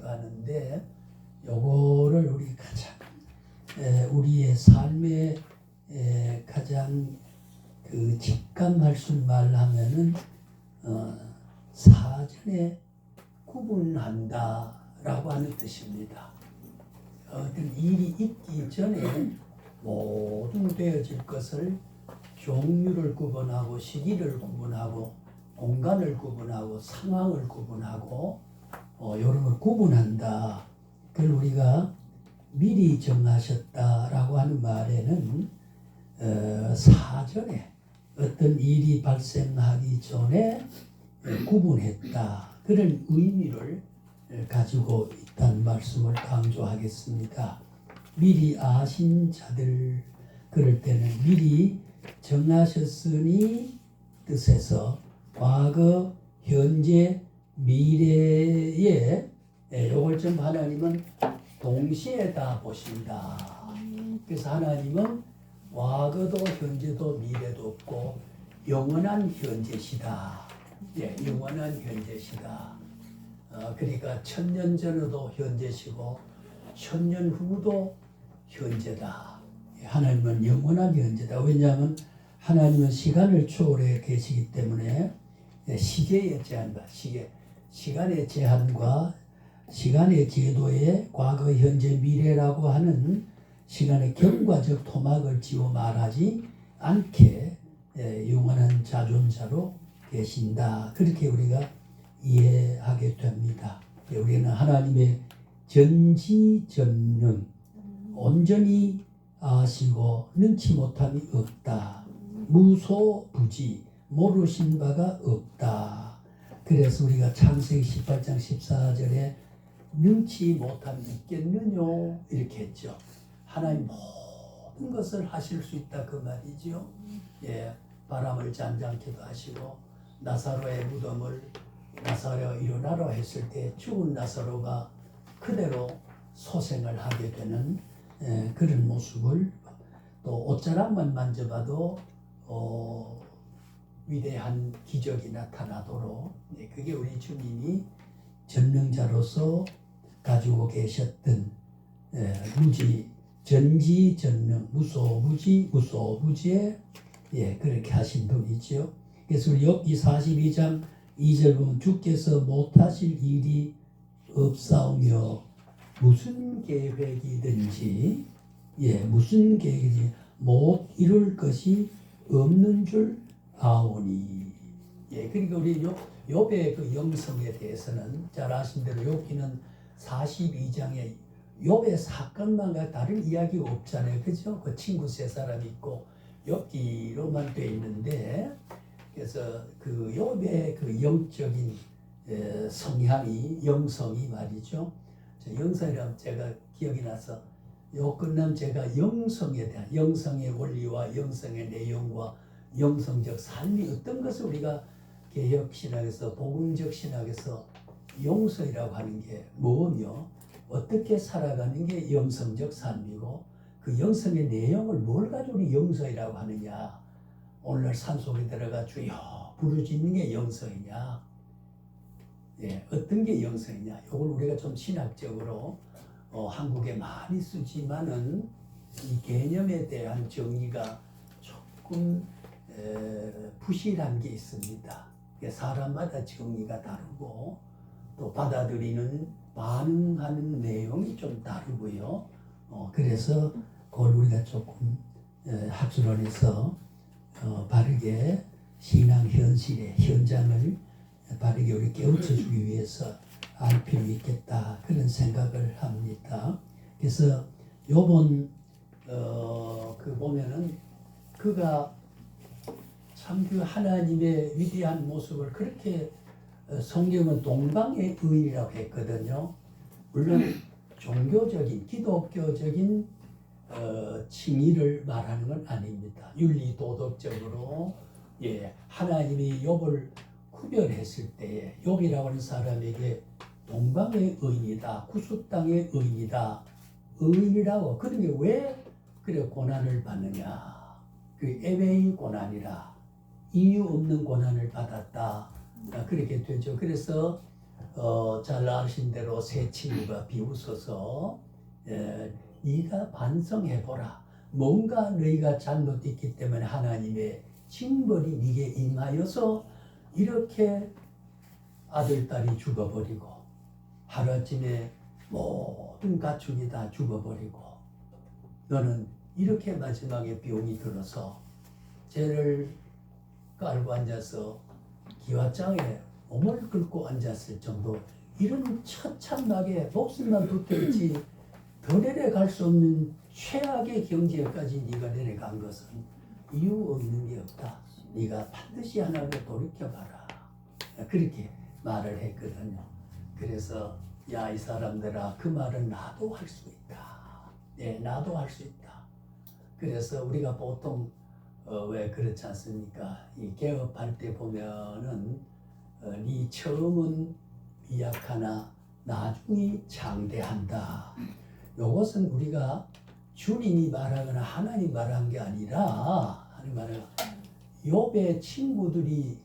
하기도 하는데 요거를 우리 가장 우리의 삶에 가장 그 직감할 수 말하면은 사전에 구분한다라고 하는 뜻입니다. 어떤 일이 있기 전에 모든 되어질 것을 종류를 구분하고 시기를 구분하고 공간을 구분하고 상황을 구분하고 이런 걸 구분한다. 그걸 우리가 미리 정하셨다라고 하는 말에는 사전에 어떤 일이 발생하기 전에 구분했다. 그런 의미를 가지고 있다는 말씀을 강조하겠습니다. 미리 아신 자들, 그럴 때는 미리 정하셨으니 뜻에서 과거, 현재, 미래에 이걸 좀 하나님은 동시에 다 보신다. 그래서 하나님은 과거도 현재도 미래도 없고 영원한 현재시다. 영원한 현재시다. 그러니까 1000년 전에도 현재시고 1000년 후도 현재다. 하나님은 영원한 현재다. 왜냐하면 하나님은 시간을 초월해 계시기 때문에 시계에 제한다. 시간의 제한과 시간의 제도에 과거, 현재, 미래라고 하는 시간의 경과적 토막을 지워 말하지 않게 영원한 자존자로 계신다. 그렇게 우리가 이해하게 됩니다. 우리는 하나님의 전지전능, 온전히 아시고 능치 못함이 없다. 무소부지, 모르신 바가 없다. 그래서 우리가 창세기 18장 14절에 능치 못함이 있겠느냐 이렇게 했죠. 하나님 모든 것을 하실 수 있다 그 말이죠. 바람을 잔잔케도 하시고 나사로의 무덤을 나사로 일어나라 했을 때 죽은 나사로가 그대로 소생을 하게 되는 그런 모습을 또 옷자락만 만져봐도 위대한 기적이 나타나도록 그게 우리 주님이 전능자로서 가지고 계셨던 전지전능 무소부지 무소부지에 그렇게 하신 분이죠. 그래서 우리 욥기 42장 2절 보면 주께서 못하실 일이 없사오며 무슨 계획이든지 무슨 계획이든지 못 이룰 것이 없는 줄 아오니. 그러니까 우리 욥의 그 영성에 대해서는 잘 아신 대로 욥기는 42장에 욥의 사건만과 다른 이야기가 없잖아요. 그죠? 그 친구 세 사람이 있고 욥기로만 돼 있는데 그래서 그 욥의 그 영적인 성향이 영성이 말이죠. 영성이라면 제가 기억이 나서 요 끝나면 제가 영성에 대한 영성의 원리와 영성의 내용과 영성적 삶이 어떤 것을 우리가 개혁신학에서 복음적 신학에서 영성이라고 하는 게 뭐며 어떻게 살아가는 게 영성적 삶이고 그 영성의 내용을 뭘 가지고 우리 영성이라고 하느냐. 오늘날 산속에 들어가 주여 부르짖는 게 영성이냐. 어떤 게 영성이냐. 이걸 우리가 좀 신학적으로 한국에 많이 쓰지만은 이 개념에 대한 정의가 조금 부실한 게 있습니다. 사람마다 정의가 다르고 또 받아들이는 반응하는 내용이 좀 다르고요. 그래서 그걸 우리가 조금 학술원에서 바르게 신앙 현실의 현장을 바르게 우리 깨우쳐주기 위해서 알 필요 있겠다 그런 생각을 합니다. 그래서 요번 그 보면은 그가 참 그 하나님의 위대한 모습을 그렇게 성경은 동방의 의인이라고 했거든요. 물론 종교적인 기독교적인 칭의를 말하는 건 아닙니다. 윤리 도덕적으로 하나님이 욥을 구별했을 때에 욥이라고 하는 사람에게 동방의 의인이다, 구수 땅의 의인이다, 의인이라고 그런 게 왜 그래 고난을 받느냐? 그 애매의 고난이라 이유 없는 고난을 받았다. 그렇게 되죠. 그래서 잘 아신 대로 세 친구가 비웃어서 네가 반성해보라. 뭔가 너희가 잘못했기 때문에 하나님의 징벌이 네게 임하여서 이렇게 아들, 딸이 죽어버리고 하루아침에 모든 가축이 다 죽어버리고 너는 이렇게 마지막에 병이 들어서 죄를 깔고 앉아서 기와장에 몸을 긁고 앉았을 정도 이런 처참하게 목숨만 붙어있지 더 내려갈 수 없는 최악의 경지에까지 네가 내려간 것은 이유 없는 게 없다. 네가 반드시 하나님을 돌이켜봐라. 그렇게 말을 했거든요. 그래서 야, 이 사람들아, 그 말은 나도 할 수 있다. 네, 나도 할 수 있다. 그래서 우리가 보통 왜 그렇지 않습니까? 이 개업할 때 보면은 네 처음은 미약하나 나중이 장대한다. 이것은 우리가 주님이 말하거나 하나님 말한 게 아니라 하나님 말은 욥의 친구들이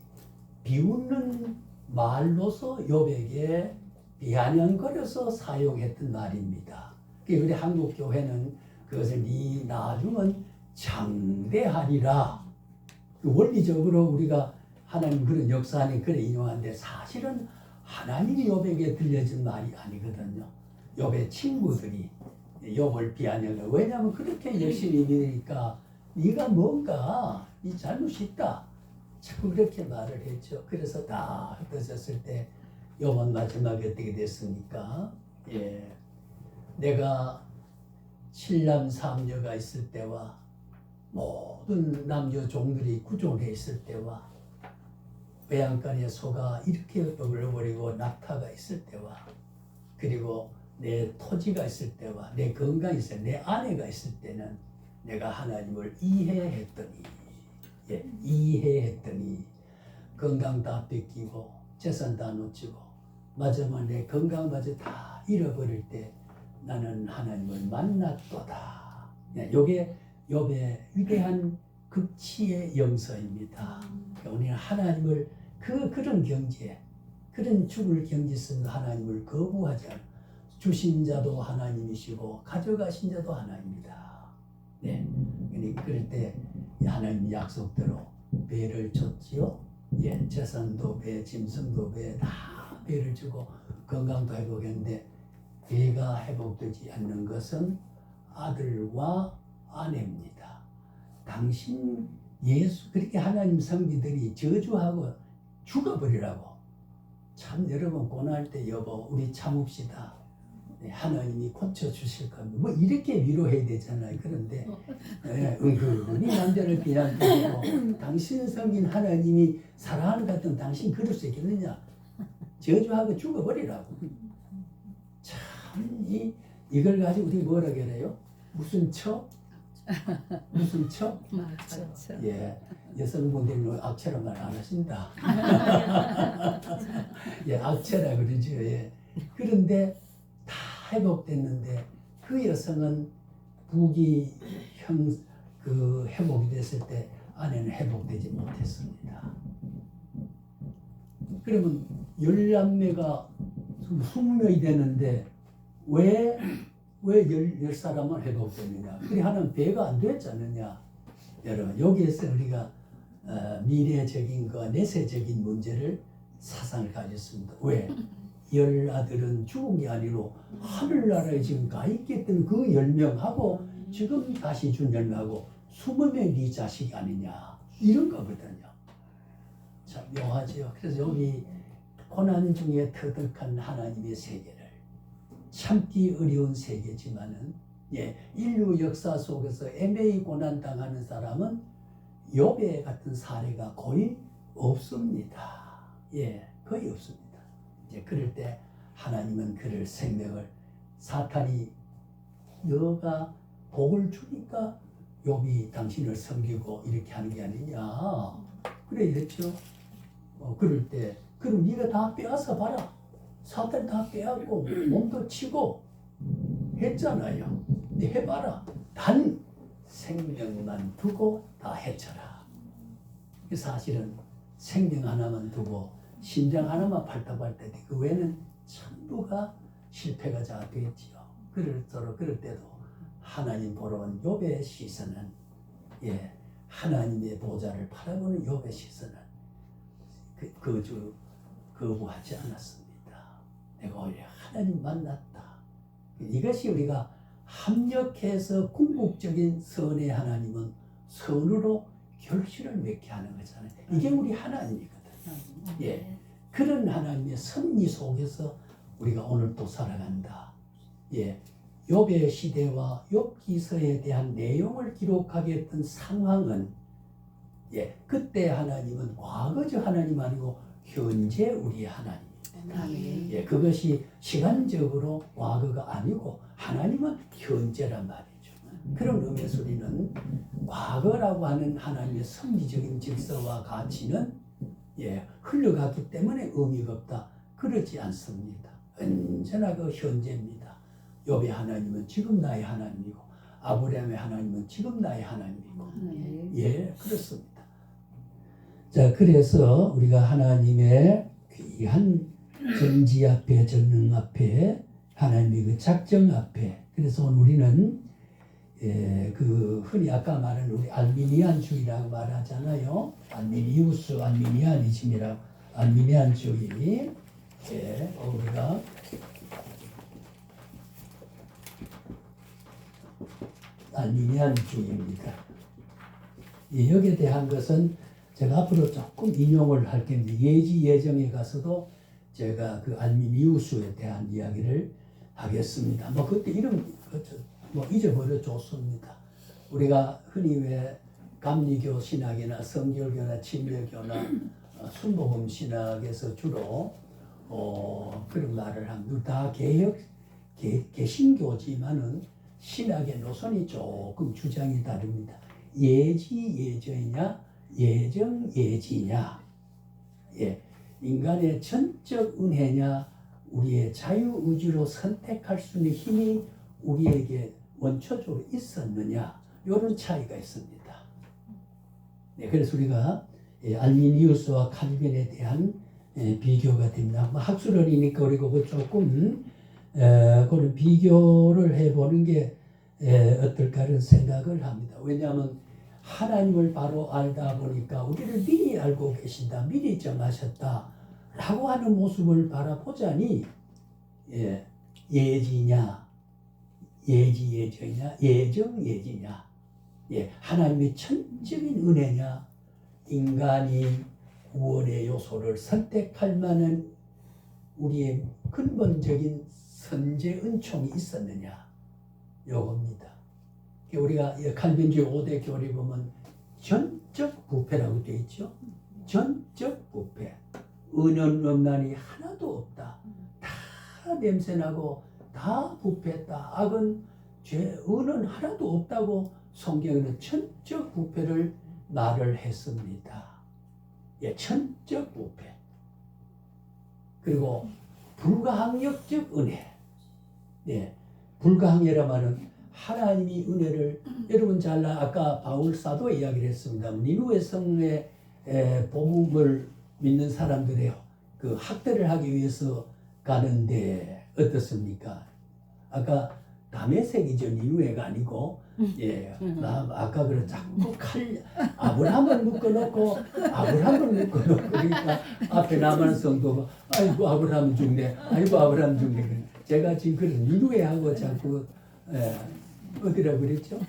비웃는 말로서 욥에게 비아냥거려서 사용했던 말입니다. 우리 한국 교회는 그것을 네 나중은 장대하리라. 원리적으로 우리가 하나님 그런 역사 안에 그래 인용하는데 사실은 하나님이 욥에게 들려준 말이 아니거든요. 욥의 친구들이 욥을 비아냥을. 왜냐하면 그렇게 열심히 믿으니까 네가 뭔가 네 잘못이 있다. 자꾸 그렇게 말을 했죠. 그래서 다 흩어졌을 때 욥은 마지막에 어떻게 됐습니까? 내가 7남 3녀가 있을 때와 모든 남녀 종들이 구종해 있을 때와 외양간에 소가 이렇게 얼어버리고 낙타가 있을 때와 그리고 내 토지가 있을 때와 내 건강이 있을 때, 내 아내가 있을 때는 내가 하나님을 이해했더니 이해했더니 건강 다 뺏기고 재산 다 놓치고 마지막에 내 건강마저 다 잃어버릴 때 나는 하나님을 만났도다. 이게 욥의 위대한 극치의 영서입니다. 우리는 하나님을 그런 경지에 그런 죽을 경지 속에서 하나님을 거부하지 않아. 주신 자도 하나님이시고 가져가신 자도 하나님이다. 네, 그럴 때 하나님 약속대로 배를 줬지요. 재산도 배, 짐승도 배, 다 배를 주고 건강도 회복했는데 배가 회복되지 않는 것은 아들과 아내입니다. 당신 예수 그렇게 하나님 성비들이 저주하고 죽어버리라고. 참 여러분 고난할 때 여보 우리 참읍시다. 하나님이 고쳐주실 겁니다. 뭐 이렇게 위로해야 되잖아요. 그런데 우리 남자를 비난하고 당신 성인 하나님이 사랑하는 것 같은 당신 그럴 수 있겠느냐. 저주하고 죽어버리라고. 참 이걸 가지고 우리 뭐라 그래요? 무슨 처? 무슨 처? 여성분들은 악체란 말 안 하신다. 악체라 그러죠. 그런데 다 회복됐는데 그 여성은 부기 회복이 됐을 때 아내는 회복되지 못했습니다. 그러면 10남매가 20명이 되는데 왜 10사람은 회복되느냐? 그래 하는 배가 안 되지 않느냐? 여러분 여기에서 우리가 미래적인 거 내세적인 문제를 사상을 가졌습니다. 왜? 10아들은 죽은 게 아니고 하늘나라에 지금 가 있겠던 그 10명하고 지금 다시 준 10명하고 20명이 네 자식이 아니냐 이런 거거든요. 참 묘하죠. 그래서 여기 고난 중에 터득한 하나님의 세계를 참기 어려운 세계지만은 인류 역사 속에서 애매히 고난 당하는 사람은 욥의 같은 사례가 거의 없습니다. 거의 없습니다. 그럴 때 하나님은 그를 생명을 사탄이 너가 복을 주니까 욥이 당신을 섬기고 이렇게 하는 게 아니냐 그래 이랬죠. 그럴 때 그럼 네가 다 빼앗아 봐라. 사탄 다 빼앗고 몸도 치고 했잖아요. 네 해봐라. 단 생명만 두고 다 해쳐라. 사실은 생명 하나만 두고 심장 하나만 팔딱팔딱 그 외에는 전부가 실패가 다 되었지요. 그럴 때도 하나님 보러 온 욥의 시선은 하나님의 보좌를 바라보는 욥의 시선은 거부하지 않았습니다. 내가 오히려 하나님 만났다. 이것이 우리가 합력해서 궁극적인 선의 하나님은 선으로 결실을 맺게 하는 거잖아요. 이게 우리 하나님이거든. 그런 하나님의 섭리 속에서 우리가 오늘 또 살아간다. 욥의 시대와 욥기서에 대한 내용을 기록하게 했던 상황은 그때 하나님은 과거적 하나님 아니고 현재 우리의 하나님입니다. 그것이 시간적으로 과거가 아니고 하나님은 현재란 말이죠. 그런 의미에서 우리는 과거라고 하는 하나님의 섭리적인 질서와 가치는 흘러갔기 때문에 의미가 없다. 그렇지 않습니다. 언제나 그 현재입니다. 욥의 하나님은 지금 나의 하나님이고 아브라함의 하나님은 지금 나의 하나님이고 그렇습니다. 자, 그래서 우리가 하나님의 귀한 전지 앞에 전능 앞에 하나님의 그 작정 앞에 그래서 우리는 그 흔히 아까 말한 우리 알미니안주의라고 말하잖아요. 알미니우스 알미니아니즘이라고 알미니안주의 우리가 알미니안주의입니다. 여기에 대한 것은 제가 앞으로 조금 인용을 할 텐데 예지 예정에 가서도 제가 그 알미니우스에 대한 이야기를 하겠습니다. 뭐 그때 이름 뭐 잊어버려 줬습니다. 우리가 흔히 왜 감리교 신학이나 성결교나 침례교나 순복음 신학에서 주로 그런 말을 합니다. 다 개신교지만은 신학의 노선이 조금 주장이 다릅니다. 예지 예정이냐 예정 예지냐 인간의 전적 은혜냐 우리의 자유의지로 선택할 수 있는 힘이 우리에게 원초적으로 있었느냐 이런 차이가 있습니다. 그래서 우리가 알미니우스와 칼빈에 대한 비교가 됩니다. 학술원이니까 우리가 조금 그런 비교를 해보는 게 어떨까 하는 생각을 합니다. 왜냐하면 하나님을 바로 알다 보니까 우리를 미리 알고 계신다, 미리 정하셨다 라고 하는 모습을 바라보자니 예지냐 예지 예정이냐 예정 예지냐 하나님의 천적인 은혜냐 인간이 구원의 요소를 선택할 만한 우리의 근본적인 선제 은총이 있었느냐 요겁니다. 우리가 칼빈주의 5대 교리 보면 전적 부패라고 되어 있죠. 전적 부패. 은은 없나니 하나도 없다. 다 냄새나고 다 부패했다. 악은 은은 하나도 없다고 성경에는 천적 부패를 말을 했습니다. 천적 부패. 그리고 불가항력적 은혜. 불가항이라 말은 하나님이 은혜를 여러분 잘 아까 바울 사도 이야기를 했습니다. 니누의 성의 복음을 믿는 사람들의 그 학대를 하기 위해서 가는데 어떻습니까? 아까 다메섹이죠. 니누에가 아니고 나 아까 그래 자꾸 아브라함을 묶어놓고 그러니까 앞에 남은 성도가 아이고 아브라함 죽네 아이고 아브라함 죽네 제가 지금 그런 니누에하고 자꾸 어디라고 그랬죠?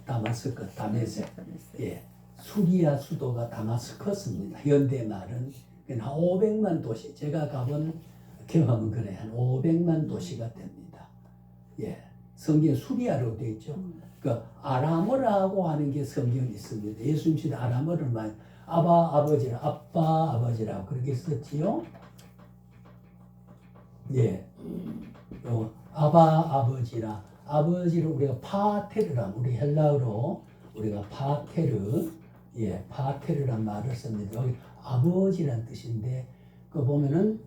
다마스커, 다메섹. 수리아 수도가 다마스커스입니다. 현대 말은 한 500만 도시. 제가 가본 경험은 그래 한 500만 도시가 됩니다. 성경 수리아로 되어 있죠. 그 아람어라고 하는 게 성경에 있습니다. 예수님 시대 아람어를 많이 아빠 아버지라고 그렇게 썼지요. 아바 아버지라 아버지를 우리가 파테르라 우리 헬라어로 우리가 파테르란 말을 씁니다. 여기 아버지란 뜻인데 그 보면은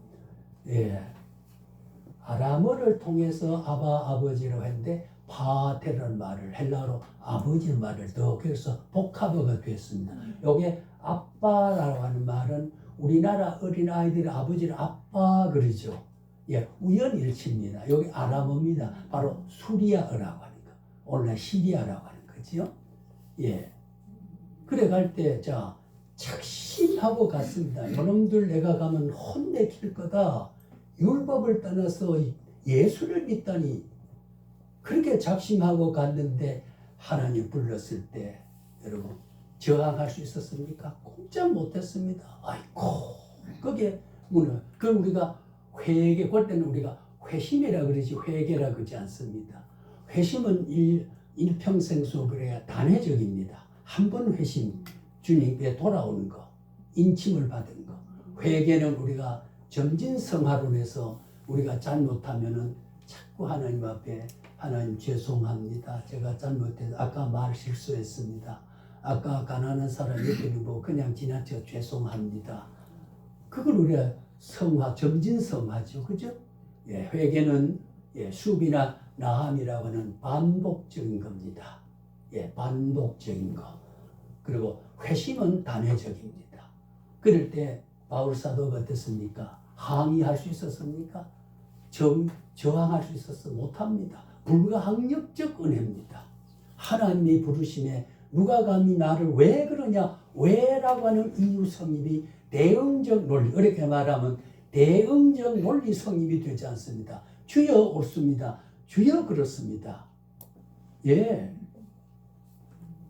아람어를 통해서 아바 아버지라고 했는데 파테르란 말을 헬라어로 아버지 말을 더 그래서 복합어가 됐습니다. 여기 아빠라고 하는 말은 우리나라 어린아이들의 아버지를 아빠 그러죠. 예, 우연일치입니다. 여기 아람어입니다. 바로 수리아어라고 하는 거. 오늘날 시리아라고 하는 거죠. 예. 그래 갈 때, 자, 착심하고 갔습니다. 요놈들 내가 가면 혼내킬 거다. 율법을 떠나서 예수를 믿다니. 그렇게 작심하고 갔는데 하나님 불렀을 때 여러분 저항할 수 있었습니까? 꼼짝 못했습니다. 아이고 그게 뭐냐? 그럼 우리가 회개 그럴 때는 우리가 회심이라 그러지 회개라 그러지 않습니다. 회심은 일평생 수업을 단회적입니다. 한 번 회심 주님께 돌아오는 거, 인침을 받은 거. 회개는 우리가 점진성화론에서 우리가 잘못하면은 자꾸 하나님 앞에 하나님 죄송합니다. 제가 잘못해서 아까 말 실수했습니다. 아까 가난한 사람 옆에 두고 그냥 지나쳐 죄송합니다. 그걸 우리가 성화, 점진성화죠. 그죠? 예, 회개는 예, 수비나 나함이라고 하는 반복적인 겁니다. 예, 반복적인 거. 그리고 회심은 단회적입니다. 그럴 때 바울 사도가 어땠습니까? 항의할 수 있었습니까? 저항할 수 있었어? 못합니다. 불가항력적 은혜입니다. 하나님의 부르심에 누가 감히 나를 왜 그러냐? 왜라고 하는 이유 성립이 대응적 논리, 어렵게 말하면 대응적 논리 성립이 되지 않습니다. 주여 옳습니다. 주여 그렇습니다. 예.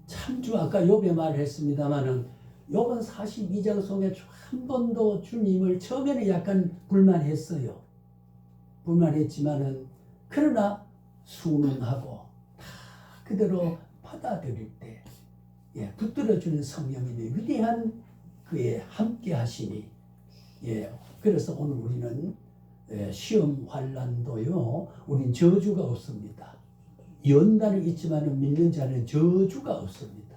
참주 아까 욥의 말을 했습니다마는 욥은 42장 속에 한 번도 주님을 처음에는 약간 불만했어요. 불만했지만은 그러나 순응하고 다 그대로 받아들일 때 예, 붙들어주는 성령님의 위대한 그의 함께 하심이 예, 그래서 오늘 우리는 예, 시험 환난도요 우린 저주가 없습니다. 연단은 있지만은 믿는 자는 저주가 없습니다.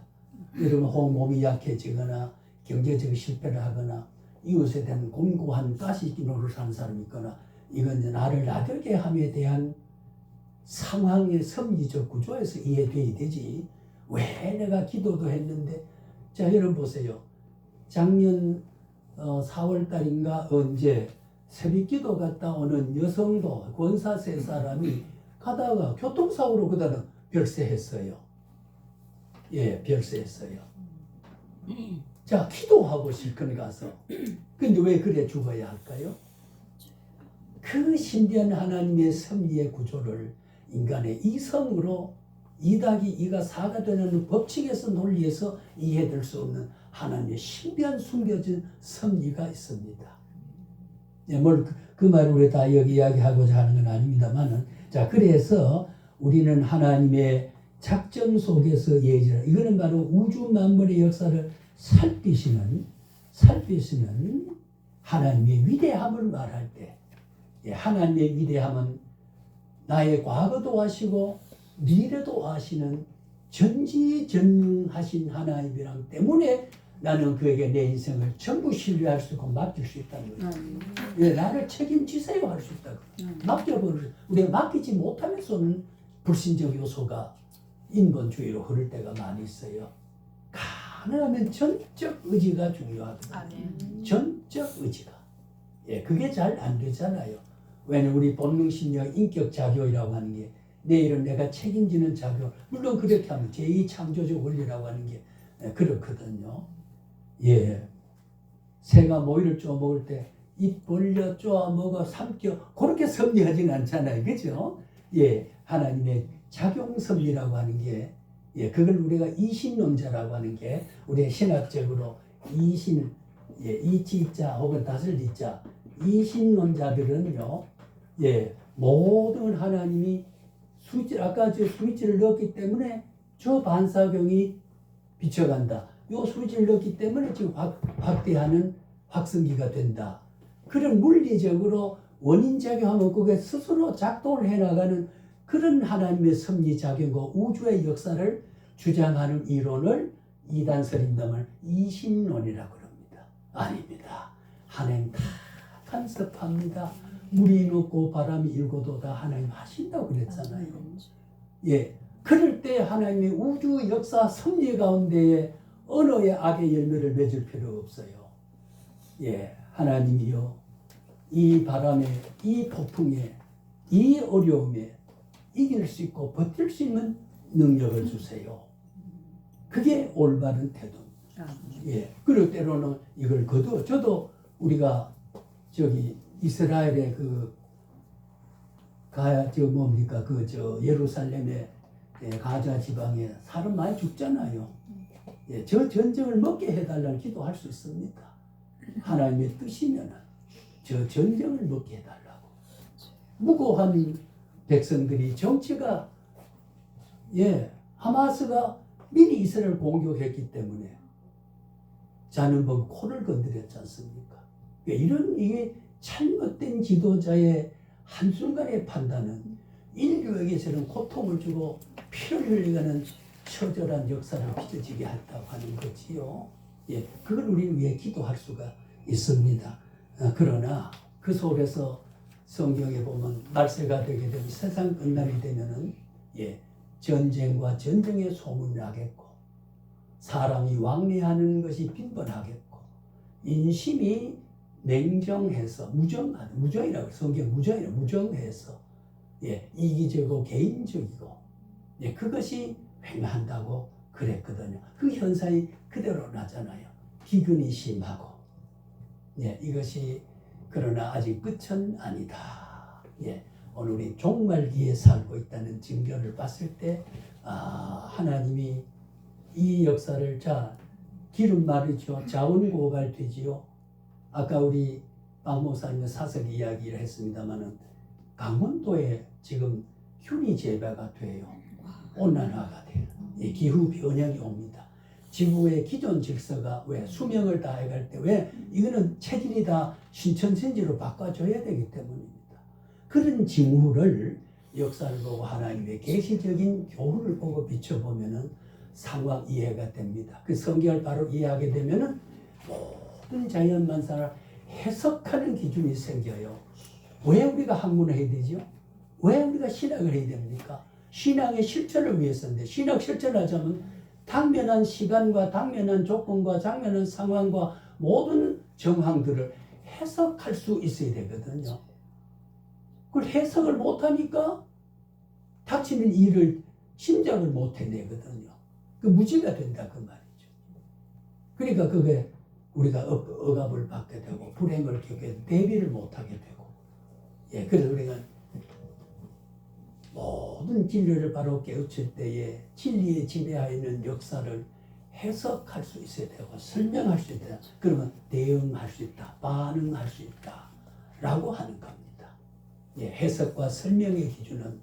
여러분 혹 몸이 약해지거나 경제적 실패를 하거나 이웃에 대한 공고한 가시기노를 사는 사람이 있거나 이건 이제 나를 나들게 함에 대한 상황의 섭리적 구조에서 이해돼야 되지. 왜 내가 기도도 했는데 자 여러분 보세요. 작년 4월 달인가 언제 새벽기도 갔다 오는 여성도 권사 세 사람이 가다가 교통사고로 그다음 별세했어요. 예, 별세했어요. 자 기도하고 실컷 가서 근데 왜 그래 죽어야 할까요? 그 신비한 하나님의 섭리의 구조를 인간의 이성으로 2+2가 4가 되는 법칙에서 논리에서 이해될 수 없는 하나님의 신비한 숨겨진 섭리가 있습니다. 예, 그 말을 우리 다 여기 이야기하고자 하는 건 아닙니다만은 자 그래서 우리는 하나님의 작정 속에서 예지라 이거는 바로 우주 만물의 역사를 살피시는 하나님의 위대함을 말할 때 예, 하나님의 위대함은 나의 과거도 아시고 미래도 아시는 전지전능하신 하나님이랑 때문에 나는 그에게 내 인생을 전부 신뢰할 수 있고 맡길 수 있다는 거죠. 예, 나를 책임지세요 할 수 있다고. 맡겨버릴 우리가 맡기지 못하면서는 불신적 요소가 인본주의로 흐를 때가 많이 있어요. 가능하면 전적 의지가 중요하거든요. 전적 의지가. 예, 그게 잘 안 되잖아요. 왜냐면 우리 본능심리학 인격작용이라고 하는 게 내일은 내가 책임지는 작용 물론 그렇게 하면 제2창조적 원리라고 하는 게 그렇거든요. 예, 새가 모이를 쪼아 먹을 때 입 벌려 쪼아 먹어 삼켜 그렇게 섭리하지는 않잖아요. 그죠? 예, 하나님의 작용 섭리라고 하는 게 예, 그걸 우리가 이신론자라고 하는 게 우리의 신학적으로 이신 예, 이치자 혹은 다슬리자 이신론자들은요, 예, 모든 하나님이 아까 저 스위치를 넣었기 때문에 저 반사경이 비춰간다. 요 스위치를 넣었기 때문에 지금 확대하는 확성기가 된다. 그런 물리적으로 원인작용하면 그게 스스로 작동을 해나가는 그런 하나님의 섭리작용과 우주의 역사를 주장하는 이론을 이단 설인담을 이신론이라고 합니다. 아닙니다. 하나님 다 간섭합니다. 물이 녹고 바람이 일고도 다 하나님 하신다고 그랬잖아요. 예, 그럴 때 하나님의 우주 역사 섭리 가운데에 언어의 악의 열매를 맺을 필요 없어요. 예, 하나님이여 이 바람에 이 폭풍에 이 어려움에 이길 수 있고 버틸 수 있는 능력을 주세요. 그게 올바른 태도입니다. 예, 그리고 때로는 이걸 거둬. 저도 우리가 저기 이스라엘의 예루살렘의 가자 지방에 사람 많이 죽잖아요. 예, 저 전쟁을 먹게 해달라는 기도할 수 있습니다. 하나님의 뜻이면 저 전쟁을 먹게 해달라고. 무고한 백성들이 정치가 하마스가 미리 이스라엘을 공격했기 때문에 자는 법 코를 건드렸지 않습니까? 이게 잘못된 지도자의 한순간의 판단은 인류에게서는 고통을 주고 피를 흘리가는 처절한 역사를 빚어지게 했다고 하는 거지요. 예, 그걸 우리는 위해 기도할 수가 있습니다. 그러나 그 속에서 성경에 보면 말세가 되게 되면 세상 끝날이 되면은 전쟁과 전쟁의 소문이 나겠고 사람이 왕래하는 것이 빈번하겠고 인심이 냉정해서 무정이라고 성경 무정해서 이기적이고 개인적이고 그것이 횡한다고 그랬거든요. 그 현상이 그대로 나잖아요. 기근이 심하고 이것이 그러나 아직 끝은 아니다. 오늘 우리 종말기에 살고 있다는 증거를 봤을 때 하나님이 이 역사를 기름 말이죠. 자원고갈되지요. 아까 우리 박 목사님의 사석 이야기를 했습니다마는 강원도에 지금 균이 재배가 돼요. 온난화가 돼요. 기후 변형이 옵니다. 지구의 기존 질서가 왜 수명을 다해갈 때 왜 이거는 체질이 다 신천지로 바꿔줘야 되기 때문입니다. 그런 징후를 역사를 보고 하나님의 계시적인 교훈을 보고 비춰보면은 상황 이해가 됩니다. 그 성경을 바로 이해하게 되면은 모든 자연만사를 해석하는 기준이 생겨요. 왜 우리가 학문을 해야 되죠? 왜 우리가 신학을 해야 됩니까? 신앙의 실천을 위해서인데 신학 실천하자면 당면한 시간과 당면한 조건과 당면한 상황과 모든 정황들을 해석할 수 있어야 되거든요. 그걸 해석을 못하니까 닥치는 일을 심장을 못 해내거든요. 그 무지가 된다 그 말이죠. 그러니까 그게 우리가 억압을 받게 되고 불행을 겪게 되고 대비를 못하게 되고 그래서 우리가 모든 진리를 바로 깨우칠 때에 진리에 지배하여 있는 역사를 해석할 수 있어야 되고 설명할 수 있다. 그러면 대응할 수 있다. 반응할 수 있다. 라고 하는 겁니다. 해석과 설명의 기준은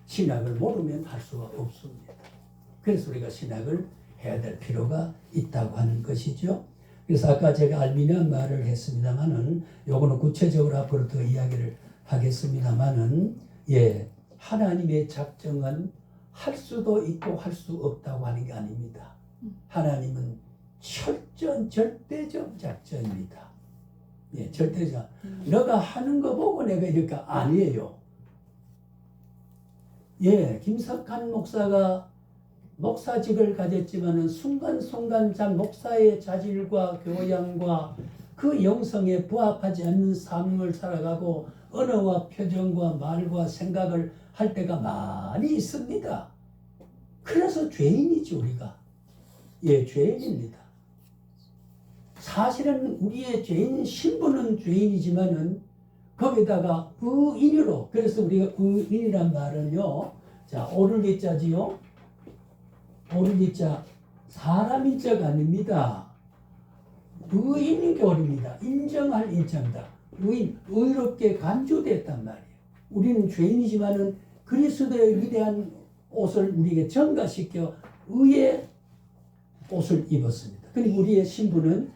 신학을 모르면 할 수가 없습니다. 그래서 우리가 신학을 해야 될 필요가 있다고 하는 것이죠. 그래서 아까 제가 알미니안 말을 했습니다만은 요거는 구체적으로 앞으로 더 이야기를 하겠습니다만은 하나님의 작정은 할 수도 있고 할 수 없다고 하는 게 아닙니다. 하나님은 절대적 작전입니다. 절대적. 너가 하는 거 보고 내가 이렇게 아니에요. 김석한 목사가 목사직을 가졌지만은 순간순간 목사의 자질과 교양과 그 영성에 부합하지 않는 삶을 살아가고 언어와 표정과 말과 생각을 할 때가 많이 있습니다. 그래서 죄인이지 우리가. 죄인입니다. 사실은 우리의 죄인 신분은 죄인이지만은 거기다가 의인으로 그래서 우리가 의인이란 말은요. 오를 이자지요. 오를 이자 사람인 자가 아닙니다. 의인인 게 옳습니다. 인정할 인자입니다. 의롭게 간주됐단 말이에요. 우리는 죄인이지만은 그리스도의 위대한 옷을 우리에게 전가시켜 의의 옷을 입었습니다. 그리고 우리의 신분은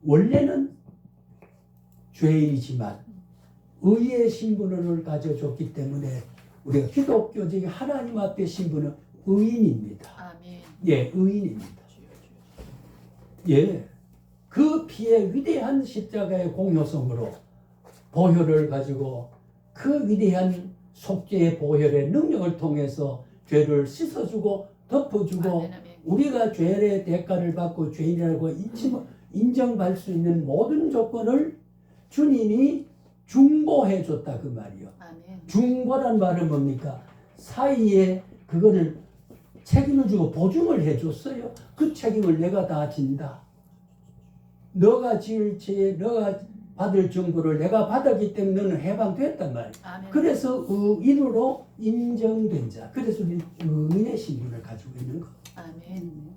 원래는 죄인이지만 의의 신분을 가져줬기 때문에 우리가 기독교적인 하나님 앞에 신분은 의인입니다. 아멘. 의인입니다. 그 피의 위대한 십자가의 공효성으로 보혈을 가지고 그 위대한 속죄의 보혈의 능력을 통해서 죄를 씻어주고 덮어주고 아멘, 아멘. 우리가 죄의 대가를 받고 죄인이라고 인정받을 수 있는 모든 조건을 주님이 중보해 줬다 그 말이요. 아멘. 중보란 말은 뭡니까? 사이에 그거를 책임을 주고 보증을 해 줬어요. 그 책임을 내가 다 진다. 너가 지을 죄에 너가 받을 정보를 내가 받았기 때문에 너는 해방됐단 말이야. 아멘. 그래서 의인으로 인정된 자. 그래서 우리 의인의 신분을 가지고 있는 거. 아멘.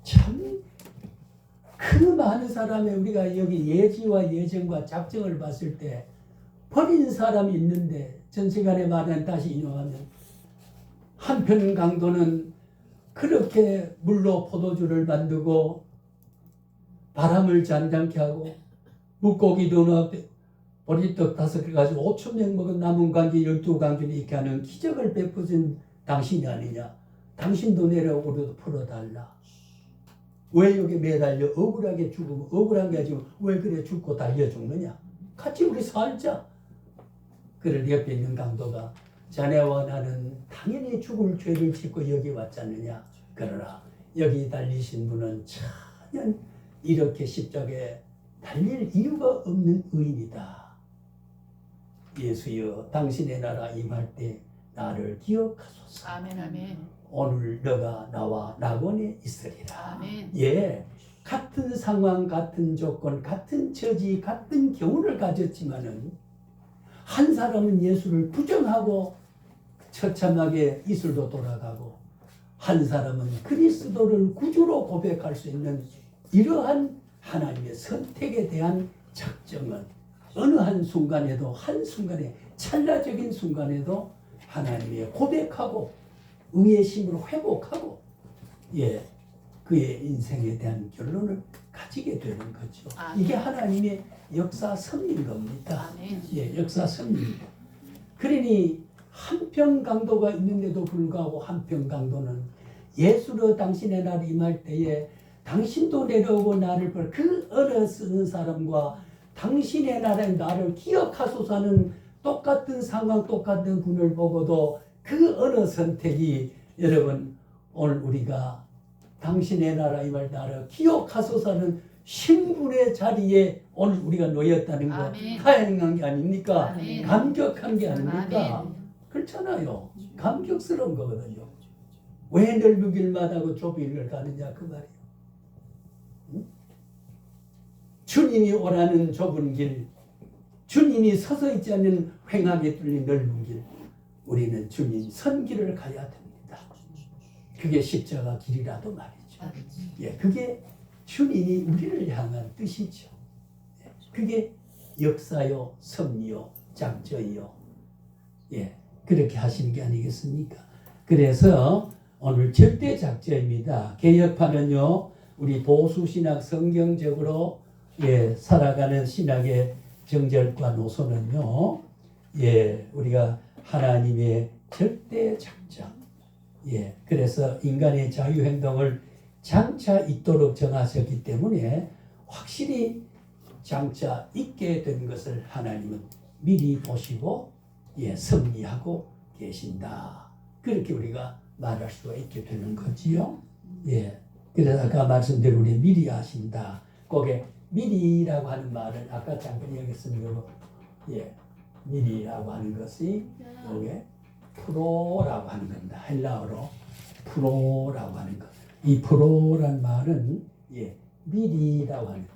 참 그 많은 사람의 우리가 여기 예지와 예정과 작정을 봤을 때 버린 사람이 있는데 전 시간에 말은 다시 인용하면 한편 강도는 그렇게 물로 포도주를 만들고 바람을 잔잔케 하고 물고기도 보리떡 5개 가지고 5,000명 먹은 남은 관계 12관계를 이렇게 하는 기적을 베푸신 당신이 아니냐. 당신도 내려오고 우리도 풀어달라. 왜 여기 매달려 억울하게 죽으면 억울한 게 아니고 왜 그래 죽고 달려 죽느냐. 같이 우리 살자. 그를 옆에 있는 강도가 자네와 나는 당연히 죽을 죄를 짓고 여기 왔지 않느냐. 그러나 여기 달리신 분은 전혀 이렇게 십자가에 달릴 이유가 없는 의인이다. 예수여 당신의 나라 임할 때 나를 기억하소서. 아멘. 아멘. 오늘 너가 나와 낙원에 있으리라. 아멘. 예, 같은 상황, 같은 조건, 같은 처지, 같은 경우를 가졌지만은 한 사람은 예수를 부정하고 처참하게 이슬도 돌아가고 한 사람은 그리스도를 구주로 고백할 수 있는 이러한 하나님의 선택에 대한 작정은 어느 한 순간에도 한순간에 찰나적인 순간에도 하나님의 고백하고 의의 심으로 회복하고 예 그의 인생에 대한 결론을 가지게 되는 거죠. 아멘. 이게 하나님의 역사 섭리인 겁니다. 아멘. 예, 역사 섭리입니다. 그러니 한편 강도가 있는데도 불구하고 한편 강도는 예수로 당신의 날 임할 때에 당신도 내려오고 나를 볼 그 언어 쓰는 사람과 당신의 나라에 나를 기억하소서 하는 똑같은 상황 똑같은 분을 보고도 그 어느 선택이 여러분 오늘 우리가 당신의 나라 임할 나를 기억하소서 하는 신분의 자리에 오늘 우리가 놓였다는 거 아멘. 다행한 게 아닙니까? 아멘. 감격한 게 아닙니까? 아멘. 그렇잖아요. 감격스러운 거거든요. 왜 넓은 길만 하고 좁은 길을 가느냐 그 말이에요. 응? 주님이 오라는 좁은 길, 주님이 서서 있지 않는 횡하게 뚫린 넓은 길, 우리는 주님 선 길을 가야 됩니다. 그게 십자가 길이라도 말이죠. 예, 그게 주님이 우리를 향한 뜻이죠. 예, 그게 역사요, 섭리요, 작정이요. 예, 그렇게 하시는 게 아니겠습니까? 그래서 오늘 절대 작정입니다. 개혁파는요, 우리 보수신학 성경적으로 예, 살아가는 신학의 정절과 노선은요, 예, 우리가 하나님의 절대 작정, 예, 그래서 인간의 자유행동을 장차 있도록 정하셨기 때문에 확실히 장차 있게 된 것을 하나님은 미리 보시고 예, 섭리하고 계신다. 그렇게 우리가 말할 수가 있게 되는 거지요. 예, 그래서 아까 말씀대로 우리 미리 하신다. 거기에 미리라고 하는 말을 아까 잠깐 얘기했습니다. 예, 미리라고 하는 것이 여기에 프로라고 하는 겁니다. 헬라어로 프로라고 하는 것. 이 프로란 말은 예, 미리라고 하는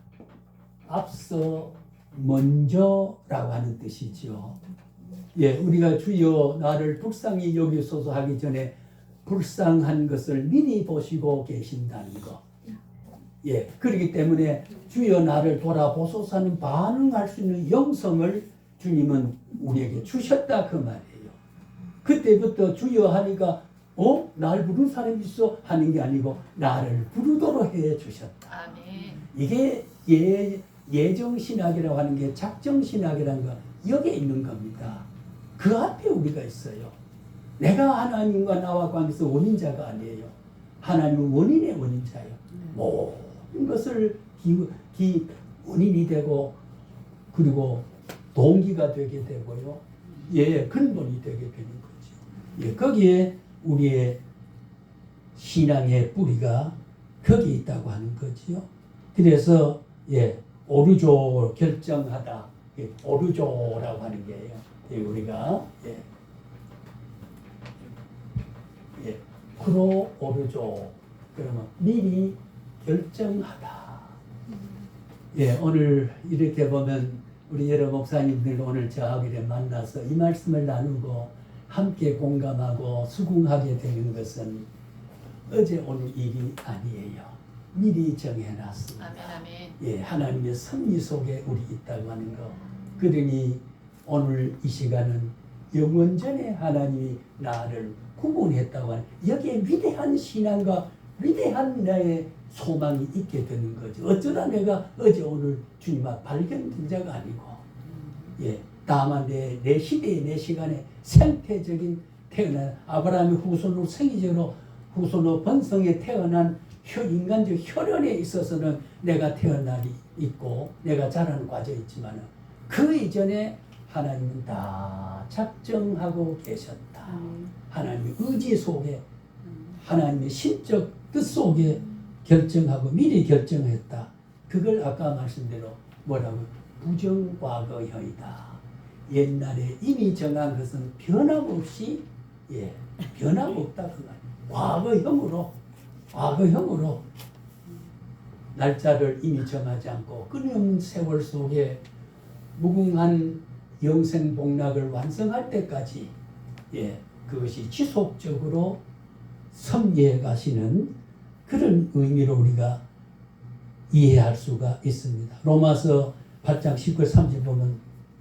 앞서 먼저라고 하는 뜻이죠. 예, 우리가 주여 나를 불쌍히 여기소서 하기 전에 불쌍한 것을 미리 보시고 계신다는 거. 예, 그렇기 때문에 주여 나를 돌아보소서 하는 반응할 수 있는 영성을 주님은 우리에게 주셨다 그 말이에요. 그때부터 주여 하니까 날 부른 사람이 있어 하는 게 아니고 나를 부르도록 해 주셨다. 아멘. 이게 예정신학이라고 하는 게 작정신학이라는 거 여기에 있는 겁니다. 그 앞에 우리가 있어요. 내가 하나님과 나와 관계에서 원인자가 아니에요. 하나님은 원인의 원인자예요. 모든 것을 원인이 되고 그리고 동기가 되게 되고요. 예, 근본이 되게 되는 거죠. 예, 거기에 우리의 신앙의 뿌리가 거기에 있다고 하는 거지요. 그래서 오르조 결정하다. 오르조라고 하는 게예요. 우리가 프로 오르조 그러면 미리 결정하다. 오늘 이렇게 보면 우리 여러 목사님들 오늘 저하고 만나서 이 말씀을 나누고 함께 공감하고 수긍하게 되는 것은 어제 오늘 일이 아니에요. 미리 정해놨습니다. 아멘. 하나님의 섭리 속에 우리 있다고 하는 거. 그러니 오늘 이 시간은 영원전에 하나님이 나를 구원했다고 하는 여기에 위대한 신앙과 위대한 나의 소망이 있게 되는 거죠. 어쩌다 내가 어제 오늘 주님 앞 발견된 자가 아니고 다만 내 시대에 내 시간에 생태적인 태어난 아브라함의 후손으로 생이적으로 후손으로 번성에 태어난 인간적 혈연에 있어서는 내가 태어날이 있고 내가 자라는 과정이 있지만 그 이전에 하나님은 다 작정하고 계셨다. 하나님의 의지 속에 하나님의 신적 뜻 속에 결정하고 미리 결정했다. 그걸 아까 말씀대로 뭐라고 부정과거형이다. 옛날에 이미 정한 것은 변함없이 변함없다 그 말. 과거형으로 날짜를 이미 정하지 않고 끊임없는 세월 속에 무궁한 영생복락을 완성할 때까지 그것이 지속적으로 섭리해 가시는 그런 의미로 우리가 이해할 수가 있습니다. 로마서 8장 19절 30 보면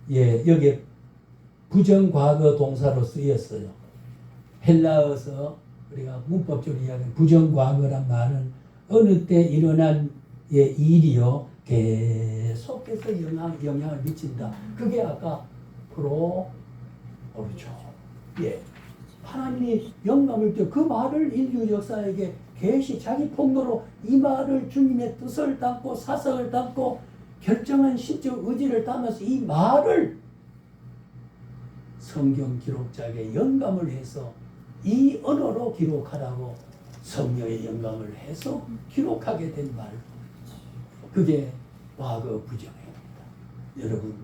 여기에 부정과거 동사로 쓰였어요. 헬라어서 우리가 문법적으로 이야기하는 부정과거란 말은 어느 때 일어난 일이요 계속해서 영향을 미친다. 그게 아까 오르죠. 하나님이 영감을 때 그 말을 인류 역사에게 계시 자기 폭로로 이 말을 주님의 뜻을 담고 사석을 담고 결정한 신적 의지를 담아서 이 말을 성경 기록자에게 영감을 해서 이 언어로 기록하라고 성령의 영감을 해서 기록하게 된 말. 그게 과거 부정입니다. 여러분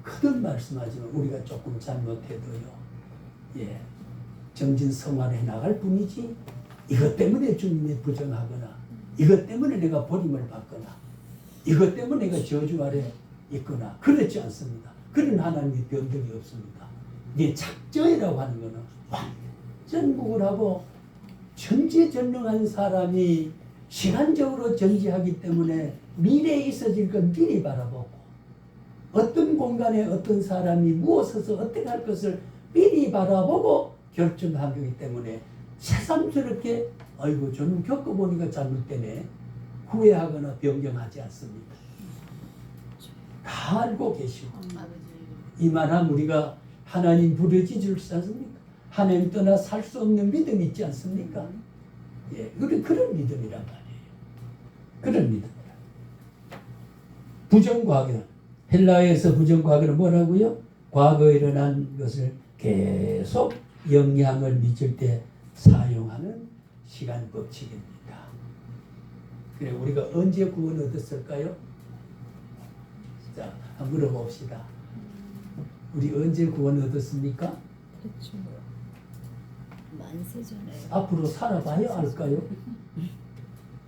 크든 말씀하지만 우리가 조금 잘못해도요. 정진성화를 해나갈 뿐이지 이것 때문에 주님이 부정하거나 이것 때문에 내가 버림을 받거나 이것 때문에 내가 저주 아래 있거나 그렇지 않습니다. 그런 하나님이 변덕이 없습니다. 네 작정이라고 하는 것은 완전 우울하고 전지전능한 사람이 시간적으로 전지하기 때문에 미래에 있어질 건 미리 바라보고 어떤 공간에 어떤 사람이 무엇에서 어떻게 할 것을 미리 바라보고 결정한 거기 때문에 새삼스럽게 아이고 저는 겪어보니까 잘못되네 후회하거나 변경하지 않습니다. 다 알고 계시고 이만한 우리가 하나님 부르짖을 수 않습니까? 하나님 떠나 살 수 없는 믿음이 있지 않습니까? 그런 믿음이란 말이에요. 그런 믿음이란. 부정과거. 헬라어에서 부정과거는 뭐라고요? 과거에 일어난 것을 계속 영향을 미칠 때 사용하는 시간 법칙입니다. 그래 우리가 언제 구원 얻었을까요? 자, 한번 물어봅시다. 우리 언제 구원 얻었습니까? 그렇죠. 만세 전에. 앞으로 살아봐야 알까요?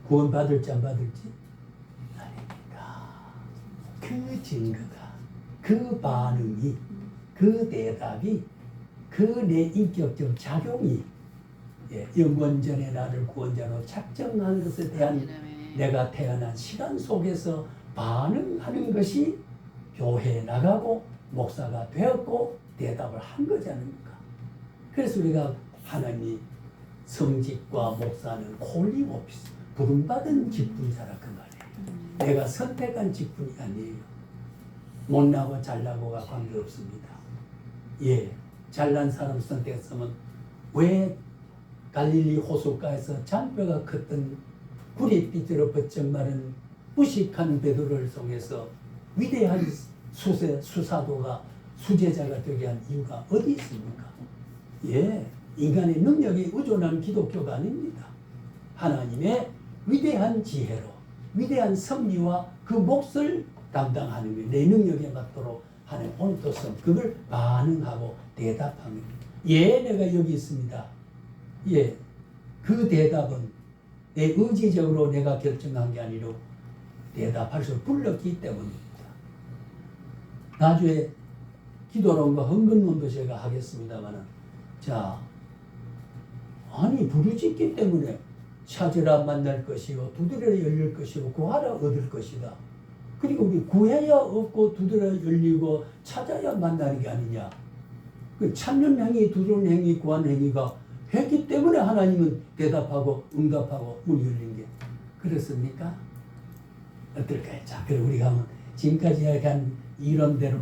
구원 받을지 안 받을지? 아닙니다. 그 증거가, 그 반응이, 그 대답이, 그 내 인격적 작용이 영원전에 나를 구원자로 작정한 것에 대한 내가 태어난 시간 속에서 반응하는 것이 교회에 나가고 목사가 되었고 대답을 한 거지 않습니까? 그래서 우리가 하나님 성직과 목사는 콜링 오피스 부름받은 직분자라 그 말이에요. 내가 선택한 직분이 아니에요. 못나고 잘나고가 관계없습니다. 잘난 사람 선택했으면 왜 갈릴리 호숫가에서 장뼈가 컸던 굴이 삐뚤어 버쩍 마른 무식한 베드로를 통해서 위대한 수사도가 수제자가 되게 한 이유가 어디 있습니까? 인간의 능력이 의존한 기독교가 아닙니다. 하나님의 위대한 지혜로 위대한 섭리와 그 몫을 담당하는 거예요. 내 능력에 맞도록 하는 온도성, 그걸 반응하고 대답하는 거예요. 예, 내가 여기 있습니다. 예, 그 대답은 내 의지적으로 내가 결정한 게 아니라 대답할 수 불렀기 때문입니다. 나중에 기도론과 헌금론도 제가 하겠습니다만은, 자, 아니 부르짖기 때문에 찾으라 만날 것이요 두드려야 열릴 것이요 구하라 얻을 것이다. 그리고 우리 구해야 얻고 두드려야 열리고 찾아야 만나는 게 아니냐. 그 찾는 행위, 두드리는 행위, 구하는 행위가 했기 때문에 하나님은 대답하고 응답하고 문이 열린 게 그렇습니까? 어떨까요? 자, 그럼 우리가 한번 지금까지 이야기한 이론대로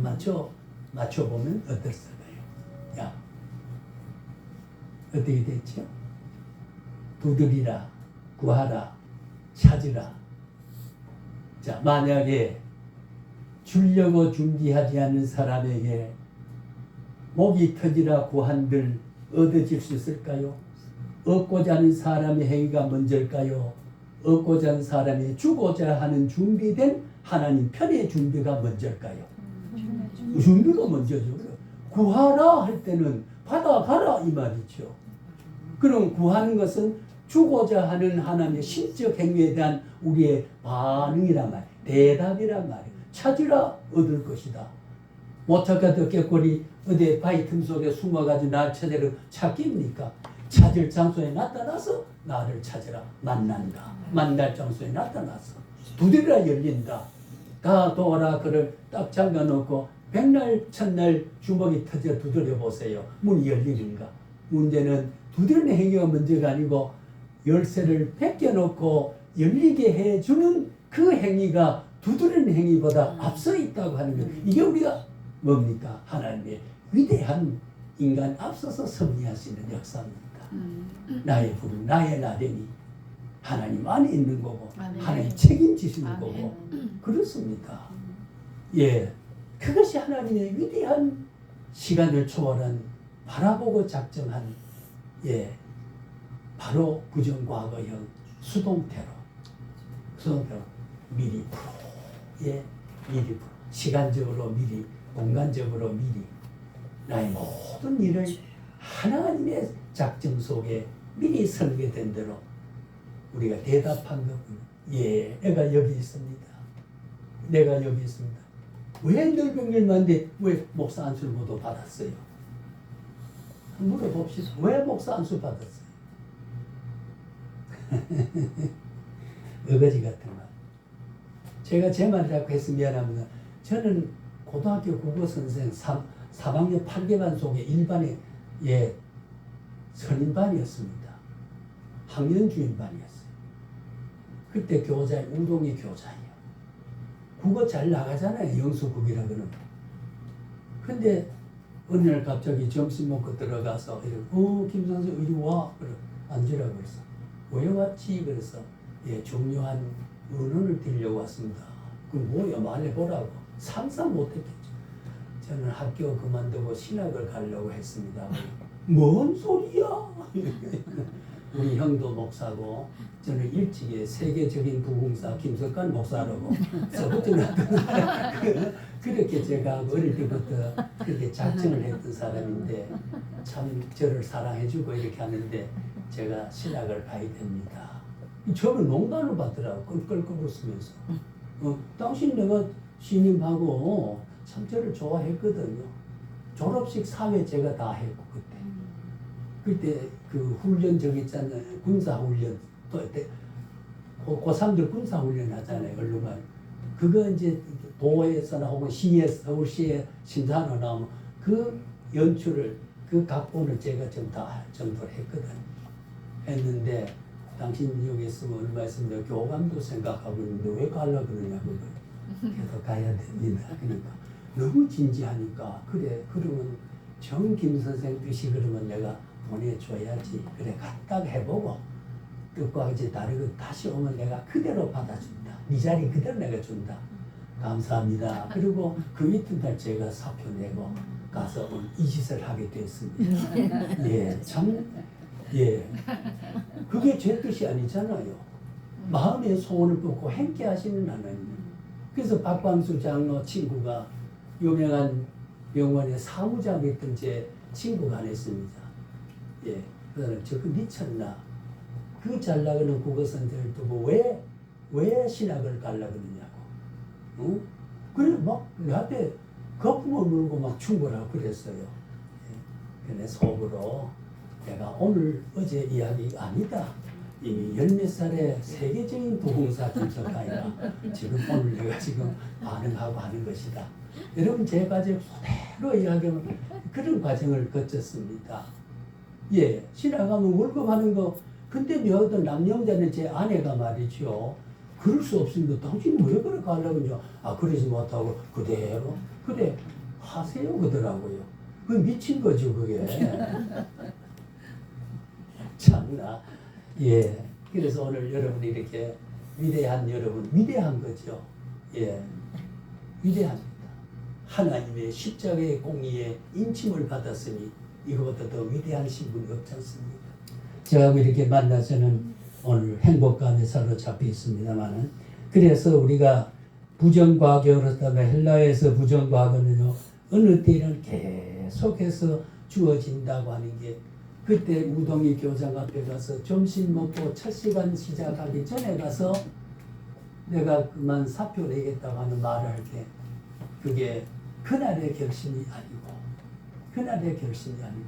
맞춰보면 어떨까요? 야, 어떻게 됐죠? 두드리라, 구하라, 찾으라. 자, 만약에 주려고 준비하지 않는 사람에게 목이 터지라 구한들 얻어질 수 있을까요? 얻고자 하는 사람의 행위가 먼저일까요? 얻고자 하는 사람이 주고자 하는 준비된 하나님 편의 준비가 먼저일까요? 준비가 먼저죠. 구하라 할 때는 받아가라 이 말이죠. 그럼 구하는 것은 주고자 하는 하나님의 신적 행위에 대한 우리의 반응이란 말이에요. 대답이란 말이에요. 찾으라 얻을 것이다. 못 찾아도 꾀꼬리 어디 바위 틈 속에 숨어가지고 나를 찾으려 찾깁니까? 찾을 장소에 나타나서 나를 찾으라 만난다. 만날 장소에 나타나서 두드리라 열린다. 다 도어라 그를 딱 잠가놓고 백날 첫날 주먹이 터져 두드려 보세요. 문이 열리는가? 문제는 두드리는 행위가 문제가 아니고 열쇠를 벗겨놓고 열리게 해주는 그 행위가 두드리는 행위보다 앞서 있다고 하는 것. 이게 우리가 뭡니까? 하나님의 위대한 인간 앞서서 섭리하시는 역사입니다. 나의 부름, 나의 나됨이 하나님 안에 있는 거고 하나님 책임지시는 거고 그렇습니다. 예, 그것이 하나님의 위대한 시간을 초월한 바라보고 작정한 예, 바로 구전과거형 수동태로 미리 프로 예, 미리 프로 시간적으로 미리 공간적으로 미리 나의 모든 일을 하나님의 작정 속에 미리 설계된 대로 우리가 대답한 거군요. 예, 내가 여기 있습니다. 내가 여기 있습니다. 왜 늘 병일만데 왜 목사 안수를 모두 받았어요? 물어봅시다. 왜 목사 안수 받았어요? 어거지 같은 말. 제가 제 말 자꾸 해서 미안합니다. 저는 고등학교 국어 선생 3학년 8개반 속에 일반의 예, 선임반이었습니다. 학년주임반이었어요. 그때 교자 우동이 교자예요. 국어 잘 나가잖아요. 영수국이라고는. 근데 어느 날 갑자기 점심 먹고 들어가서 김 선생 이리 와. 그래 앉으라고 그랬어. 왜 왔지? 그래서 예, 중요한 의논을 드리려고 왔습니다. 그럼 뭐야 말해보라고. 상상 못했겠죠. 저는 학교 그만두고 신학을 가려고 했습니다. 뭔 소리야? 우리 형도 목사고 저는 일찍이 세계적인 부흥사 김석관 목사라고 써붙여놨던 그렇게 제가 어릴 때부터 그렇게 작정을 했던 사람인데 참 저를 사랑해주고 이렇게 하는데 제가 신학을 가야 됩니다. 저를 농담을 받더라고. 껄껄껄 웃으면서 당신 내가 신임하고 참 저를 좋아했거든요. 졸업식 사회 제가 다 했고 그때 그 훈련 저기 있잖아요. 군사훈련 또 그때 고3들 군사훈련 하잖아요. 얼루말 그거 이제 도에서나 혹은 시에서 서울시에 심사로 나오면 그 연출을 그 각본을 제가 좀 다 전도를 했거든요. 했는데 당신 여기 있으면 얼마 있으면 교감도 생각하고 있는데 왜 가려고 그러냐고 계속 가야 됩니다. 그러니까 너무 진지하니까 그래 그러면 정 김 선생 뜻이 그러면 내가 보내줘야지. 그래 갔다가 해보고 뜻과 이제 다르고 다시 오면 내가 그대로 받아준다. 네 자리 그대로 내가 준다. 감사합니다. 그리고 그 이튿날 제가 사표 내고 가서 이 짓을 하게 됐습니다. 예, 참 예, 그게 제 뜻이 아니잖아요. 마음의 소원을 꺾고 행케 하시는 하나님. 그래서 박광수 장로 친구가 유명한 병원의 사무장했던 제 친구가 안 했습니다. 예, 그다음에 저그 미쳤나? 그 잘 나가는 국어선생을 두고 왜 신학을 가려고 그러냐고. 응? 그래 막 나한테 거품을 물고 막 충고하고 그랬어요. 예. 근데 속으로 내가 오늘 어제 이야기가 아니다. 이미 열몇 살에 세계적인 부흥사 김석하이가 지금 오늘 내가 지금 반응하고 하는 것이다. 여러분 제 과정 그대로 이야기하면 그런 과정을 거쳤습니다. 예, 신학하면 월급하는 거 근데 내 어떤 남영자는 제 아내가 말이죠. 그럴 수 없습니다. 당신 왜 그렇게 하려고 그러냐. 아 그러지 못하고 그대로 그래 하세요 그러더라고요. 그 미친 거죠 그게. 참나. 예. 그래서 오늘 여러분이 이렇게 위대한 여러분, 위대한 거죠. 예. 위대합니다. 하나님의 십자가의 공의에 인침을 받았으니 이거보다 더 위대한 신분이 없지 않습니까? 저하고 이렇게 만나서는 오늘 행복감에 사로잡혀 있습니다만은 그래서 우리가 부정과학에 그렇다면 헬라에서 부정과학은요 어느 때는 계속해서 주어진다고 하는 게 그때 우동이 교장 앞에 가서 점심 먹고 첫 시간 시작하기 전에 가서 내가 그만 사표 내겠다고 하는 말을 할 때 그게 그날의 결심이 아니고 그날의 결심이 아니고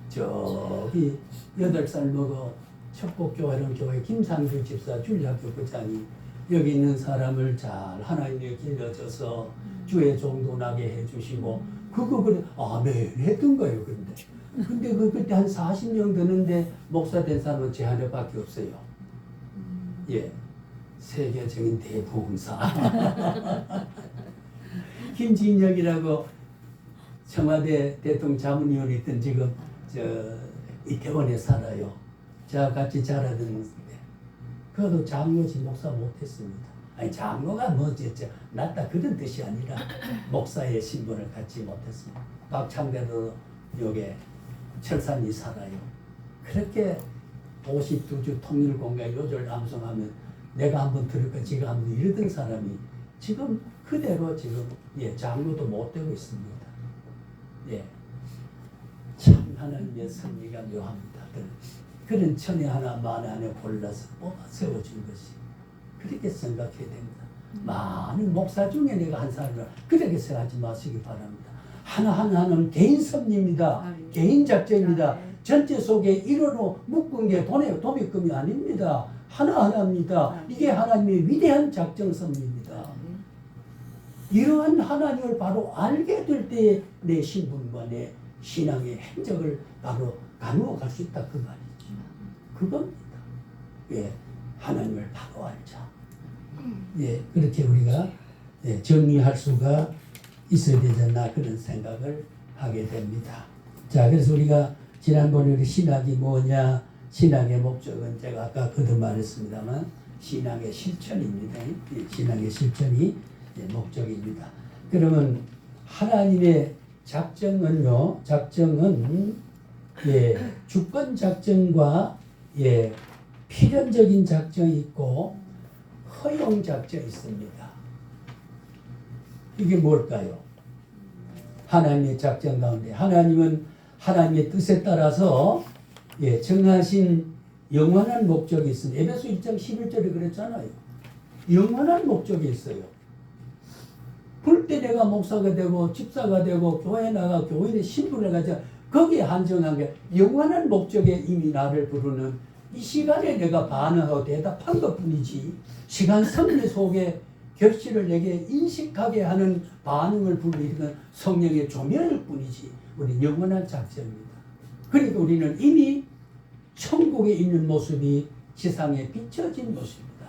저기 8살 먹어 척곡교회는 교회 김상규 집사 주일학교 부장이 여기 있는 사람을 잘 하나님께 길러줘서 주의 종도 나게 해주시고 그거 그래 아멘 했던 거예요. 근데 그때 한 40명 되는데 목사 된 사람은 제 하나밖에 없어요. 예, 세계적인 대부흥사 김진혁이라고 청와대 대통령 자문위원이 있던 지금 이태원에 살아요. 제가 같이 자라던 그것도 장로지 목사 못했습니다. 아니 장로가 뭐지 낫다 그런 뜻이 아니라 목사의 신분을 갖지 못했습니다. 박창대도 여기 철산이 살아요. 그렇게 52주 통일공개 요절 암송하면 내가 한번 들을까 지가 한번 이러던 사람이 지금 그대로 지금 예 장로도 못 되고 있습니다. 예, 참 하나님의 섭리가 묘합니다. 그런 천에 하나 만에 하나 골라서 뽑아 세워준 것이 그렇게 생각해야 됩니다. 많은 목사 중에 내가 한 사람이라 그렇게 생각하지 마시기 바랍니다. 하나하나는 개인 섭리입니다. 개인 작전입니다. 전체 속에 1호로 묶은 게 돈의 도비금이 아닙니다. 하나하나입니다. 이게 하나님의 위대한 작전 섭리입니다. 이러한 하나님을 바로 알게 될 때 내 신분과 내 신앙의 행적을 바로 나누어 갈 수 있다 그 말이죠. 그겁니다. 예, 하나님을 바로 알자. 예, 그렇게 우리가 예, 정리할 수가 있어야 되지 않나 그런 생각을 하게 됩니다. 자, 그래서 우리가 지난번에 우리 신학이 뭐냐, 신학의 목적은 제가 아까 거듭 말했습니다만 신앙의 실천입니다. 예, 신앙의 실천이 예, 목적입니다. 그러면 하나님의 작정은요, 작정은 예, 주권 작정과 예, 필연적인 작정이 있고 허용 작정이 있습니다. 이게 뭘까요? 하나님의 작정 가운데 하나님은 하나님의 뜻에 따라서 예, 정하신 영원한 목적이 있습니다. 에베소 1장 11절에 그랬잖아요. 영원한 목적이 있어요. 볼 때 내가 목사가 되고 집사가 되고 교회 나가 교인의 신분을 가져 거기에 한정한 게 영원한 목적에 이미 나를 부르는 이 시간에 내가 반응하고 대답한 것뿐이지 시간 섭리 속에 결실을 내게 인식하게 하는 반응을 불리는 성령의 조명일 뿐이지 우리 영원한 작정입니다. 그러니까 우리는 이미 천국에 있는 모습이 지상에 비춰진 모습입니다.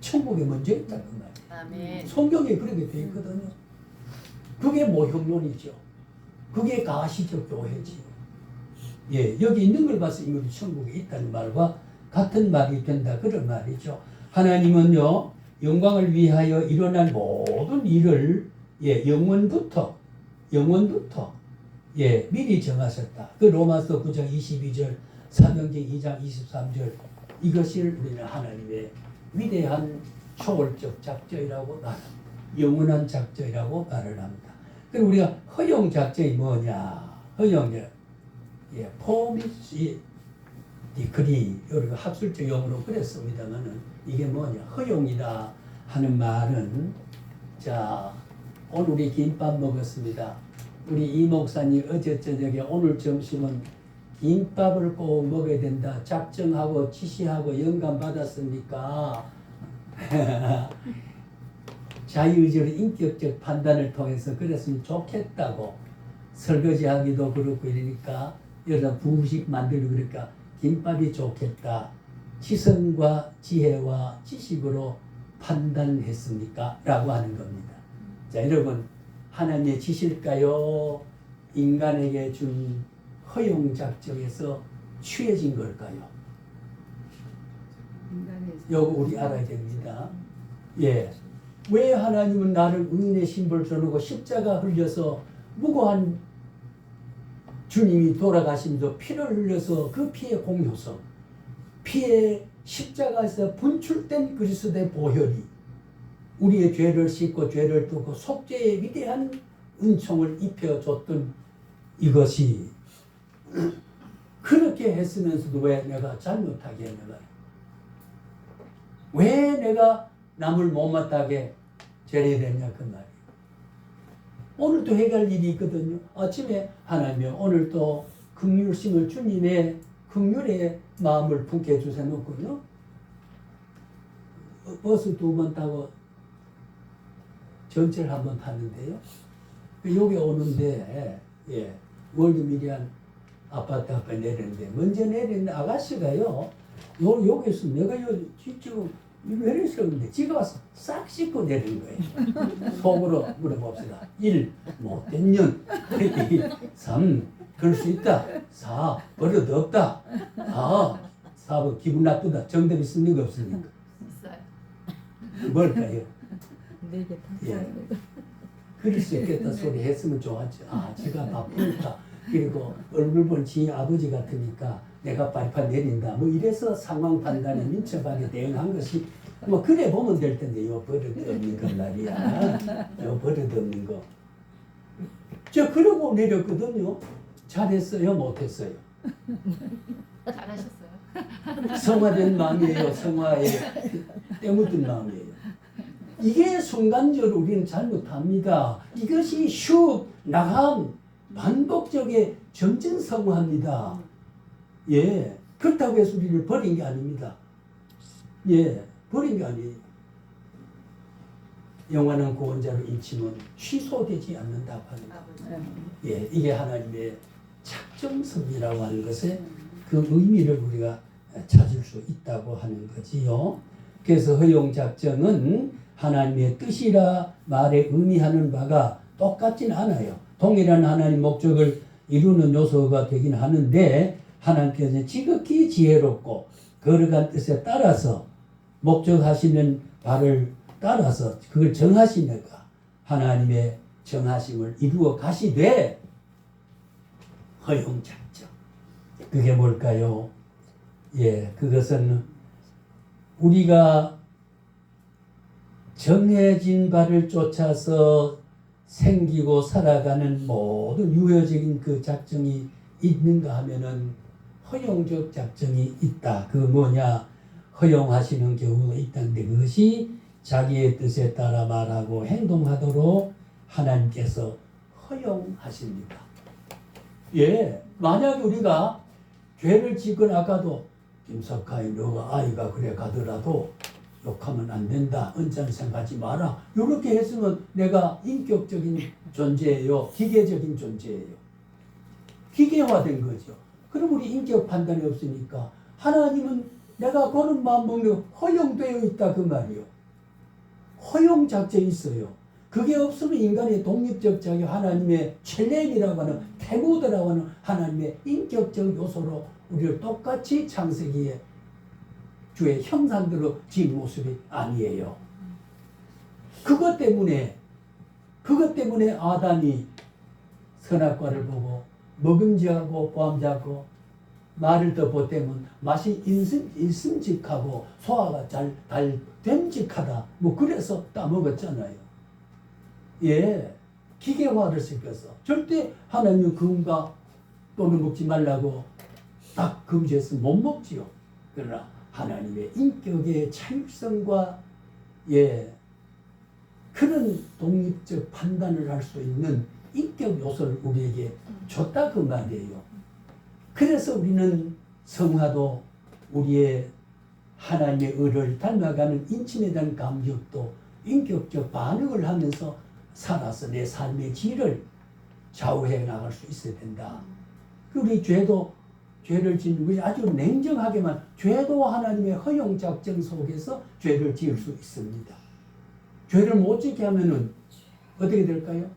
천국에 먼저 있다 그 말이에요. 아멘. 성경에 그렇게 되어 있거든요. 그게 모형론이죠. 그게 가시적 교회지요. 예, 여기 있는 걸 봐서 이미 천국에 있다는 말과 같은 말이 된다 그런 말이죠. 하나님은요 영광을 위하여 일어날 모든 일을 예, 영원부터 예, 미리 정하셨다. 그 로마서 9장 22절 사도행전 2장 23절 이것을 우리는 하나님의 위대한 초월적 작정이라고 말합니다. 영원한 작정이라고 말을 합니다. 그럼 우리가 허용 작정이 뭐냐? 허용이요. 예, 포미시 디크리 우리가 학술적 용어로 그랬습니다만은 이게 뭐냐? 허용이다 하는 말은 자 오늘 우리 김밥 먹었습니다. 우리 이 목사님 어제 저녁에 오늘 점심은 김밥을 꼭 먹어야 된다 작정하고 지시하고 영감 받았습니까? 자유의지로 인격적 판단을 통해서 그랬으면 좋겠다고 설거지하기도 그렇고 이러니까 여기다 부식 만들고 그러니까 김밥이 좋겠다 지성과 지혜와 지식으로 판단했습니까? 라고 하는 겁니다. 자 여러분 하나님의 지실까요? 인간에게 준 허용작정에서 취해진 걸까요? 요거 우리 알아야 됩니다. 예. 왜 하나님은 나를 의인의 신분을 줘놓고 십자가 흘려서 무고한 주님이 돌아가심도 피를 흘려서 그 피의 공효성, 피의 십자가에서 분출된 그리스도의 보혈이 우리의 죄를 씻고 죄를 뚫고 속죄의 위대한 은총을 입혀줬던 이것이 그렇게 했으면서도 왜 내가 잘못하게 했는가? 왜 내가 남을 못마땅하게 죄를 됐냐 그 말이에요. 오늘도 해갈 일이 있거든요. 아침에 하나님 오늘 또 긍휼심을 주님의 긍휼의 마음을 품게 해주세 놓고요. 버스 2번 타고 전철 한 번 탔는데요. 여기 오는데 예, 월드미리안 아파트 앞에 내렸는데 먼저 내린 아가씨가요. 여기서 내가 지금 내렸었는데 지가 와서 싹 씻고 내린 거예요. 속으로 물어봅시다. 1. 못된 년 2. 3. 그럴 수 있다. 4. 버릇 없다. 4번 기분 나쁘다. 정답 있습니까 없습니까? 있어요. 뭘까요? 4개 다 예. 그럴 수 있겠다 소리 했으면 좋았죠. 지가 바쁘니까 그리고 얼굴 본 지 아버지 같으니까 내가 발판 내린다. 뭐 이래서 상황 판단에 민첩하게 대응한 것이 뭐 그래 보면 될 텐데 요 버릇 없는 거 말이야. 요 버릇 없는 거. 저 그러고 내렸거든요. 잘했어요, 못했어요. 잘하셨어요. 성화된 마음이에요. 성화에 때묻은 마음이에요. 이게 순간적으로 우리는 잘못합니다. 이것이 슉 나감 반복적인 점진성화입니다. 예, 그렇다고 해서 우리를 버린 게 아닙니다. 예, 버린 게 아니에요. 영원한 구원자로 인침은 취소되지 않는다고 하는 것. 예, 이게 하나님의 작정성이라고 하는 것에 그 의미를 우리가 찾을 수 있다고 하는 거지요. 그래서 허용작정은 하나님의 뜻이라 말에 의미하는 바가 똑같진 않아요. 동일한 하나님 목적을 이루는 요소가 되긴 하는데 하나님께서 지극히 지혜롭고 거룩한 뜻에 따라서 목적하시는 바를 따라서 그걸 정하시니까 하나님의 정하심을 이루어 가시되 허용작정 그게 뭘까요? 예, 그것은 우리가 정해진 바를 쫓아서 생기고 살아가는 모든 유효적인 그 작정이 있는가 하면은 허용적 작정이 있다. 그 뭐냐? 허용하시는 경우가 있다는데 그것이 자기의 뜻에 따라 말하고 행동하도록 하나님께서 허용하십니다. 예, 만약에 우리가 죄를 짓건 아까도 김석하이 너가 아이가 그래 가더라도 욕하면 안 된다. 언짢은 생각하지 마라. 이렇게 했으면 내가 인격적인 존재예요. 기계적인 존재예요. 기계화된 거죠. 그럼 우리 인격 판단이 없으니까 하나님은 내가 그런 마음 먹는 거 허용되어 있다 그 말이요. 허용 작정이 있어요. 그게 없으면 인간의 독립적 자격 하나님의 첼렘이라고 하는 태무드라고 하는 하나님의 인격적 요소로 우리를 똑같이 창세기에 주의 형상대로 지은 모습이 아니에요. 그것 때문에 아담이 선악과를 보고 먹음지하고 보암지하고 말을 더 보태면 맛이 있음직하고 소화가 잘 됨직하다. 뭐 그래서 따먹었잖아요. 예, 기계화를 시켜서 절대 하나님의 금과 또는 먹지 말라고 딱 금지해서 못 먹지요. 그러나 하나님의 인격의 창의성과 예, 그런 독립적 판단을 할 수 있는 인격 요소를 우리에게 줬다 그 말이에요. 그래서 우리는 성화도 우리의 하나님의 의를 닮아가는 인침에 대한 감격도 인격적 반응을 하면서 살아서 내 삶의 질을 좌우해 나갈 수 있어야 된다. 우리 죄를 짓는 것이 아주 냉정하게만 죄도 하나님의 허용 작정 속에서 죄를 지을 수 있습니다. 죄를 못 짓게 하면은 어떻게 될까요?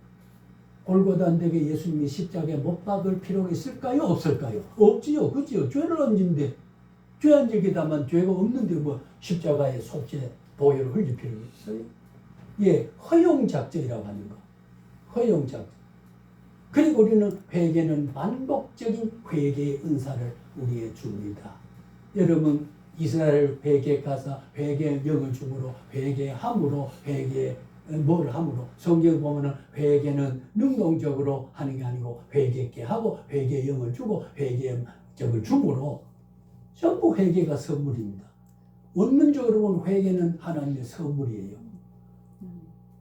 골고다 언덕에 예수님이 십자가에 못 박을 필요가 있을까요? 없을까요? 없지요. 그지요. 죄를 안 짓는데 죄 안 지게다만 죄가 없는데 뭐 십자가에 속죄 보혈을 흘릴 필요가 있어요? 예, 허용 작정이라고 하는 거. 허용 작정. 그리고 우리는 회개는 반복적인 회개의 은사를 우리에게 줍니다. 여러분 이스라엘 회개 가사 회개의 영을 주므로 회개함으로 뭘 함으로 성경 보면은 회개는 능동적으로 하는 게 아니고 회개케 하고 회개의 영을 주고 회개의 적을 주므로 전부 회개가 선물입니다. 원문적으로 보면 회개는 하나님의 선물이에요.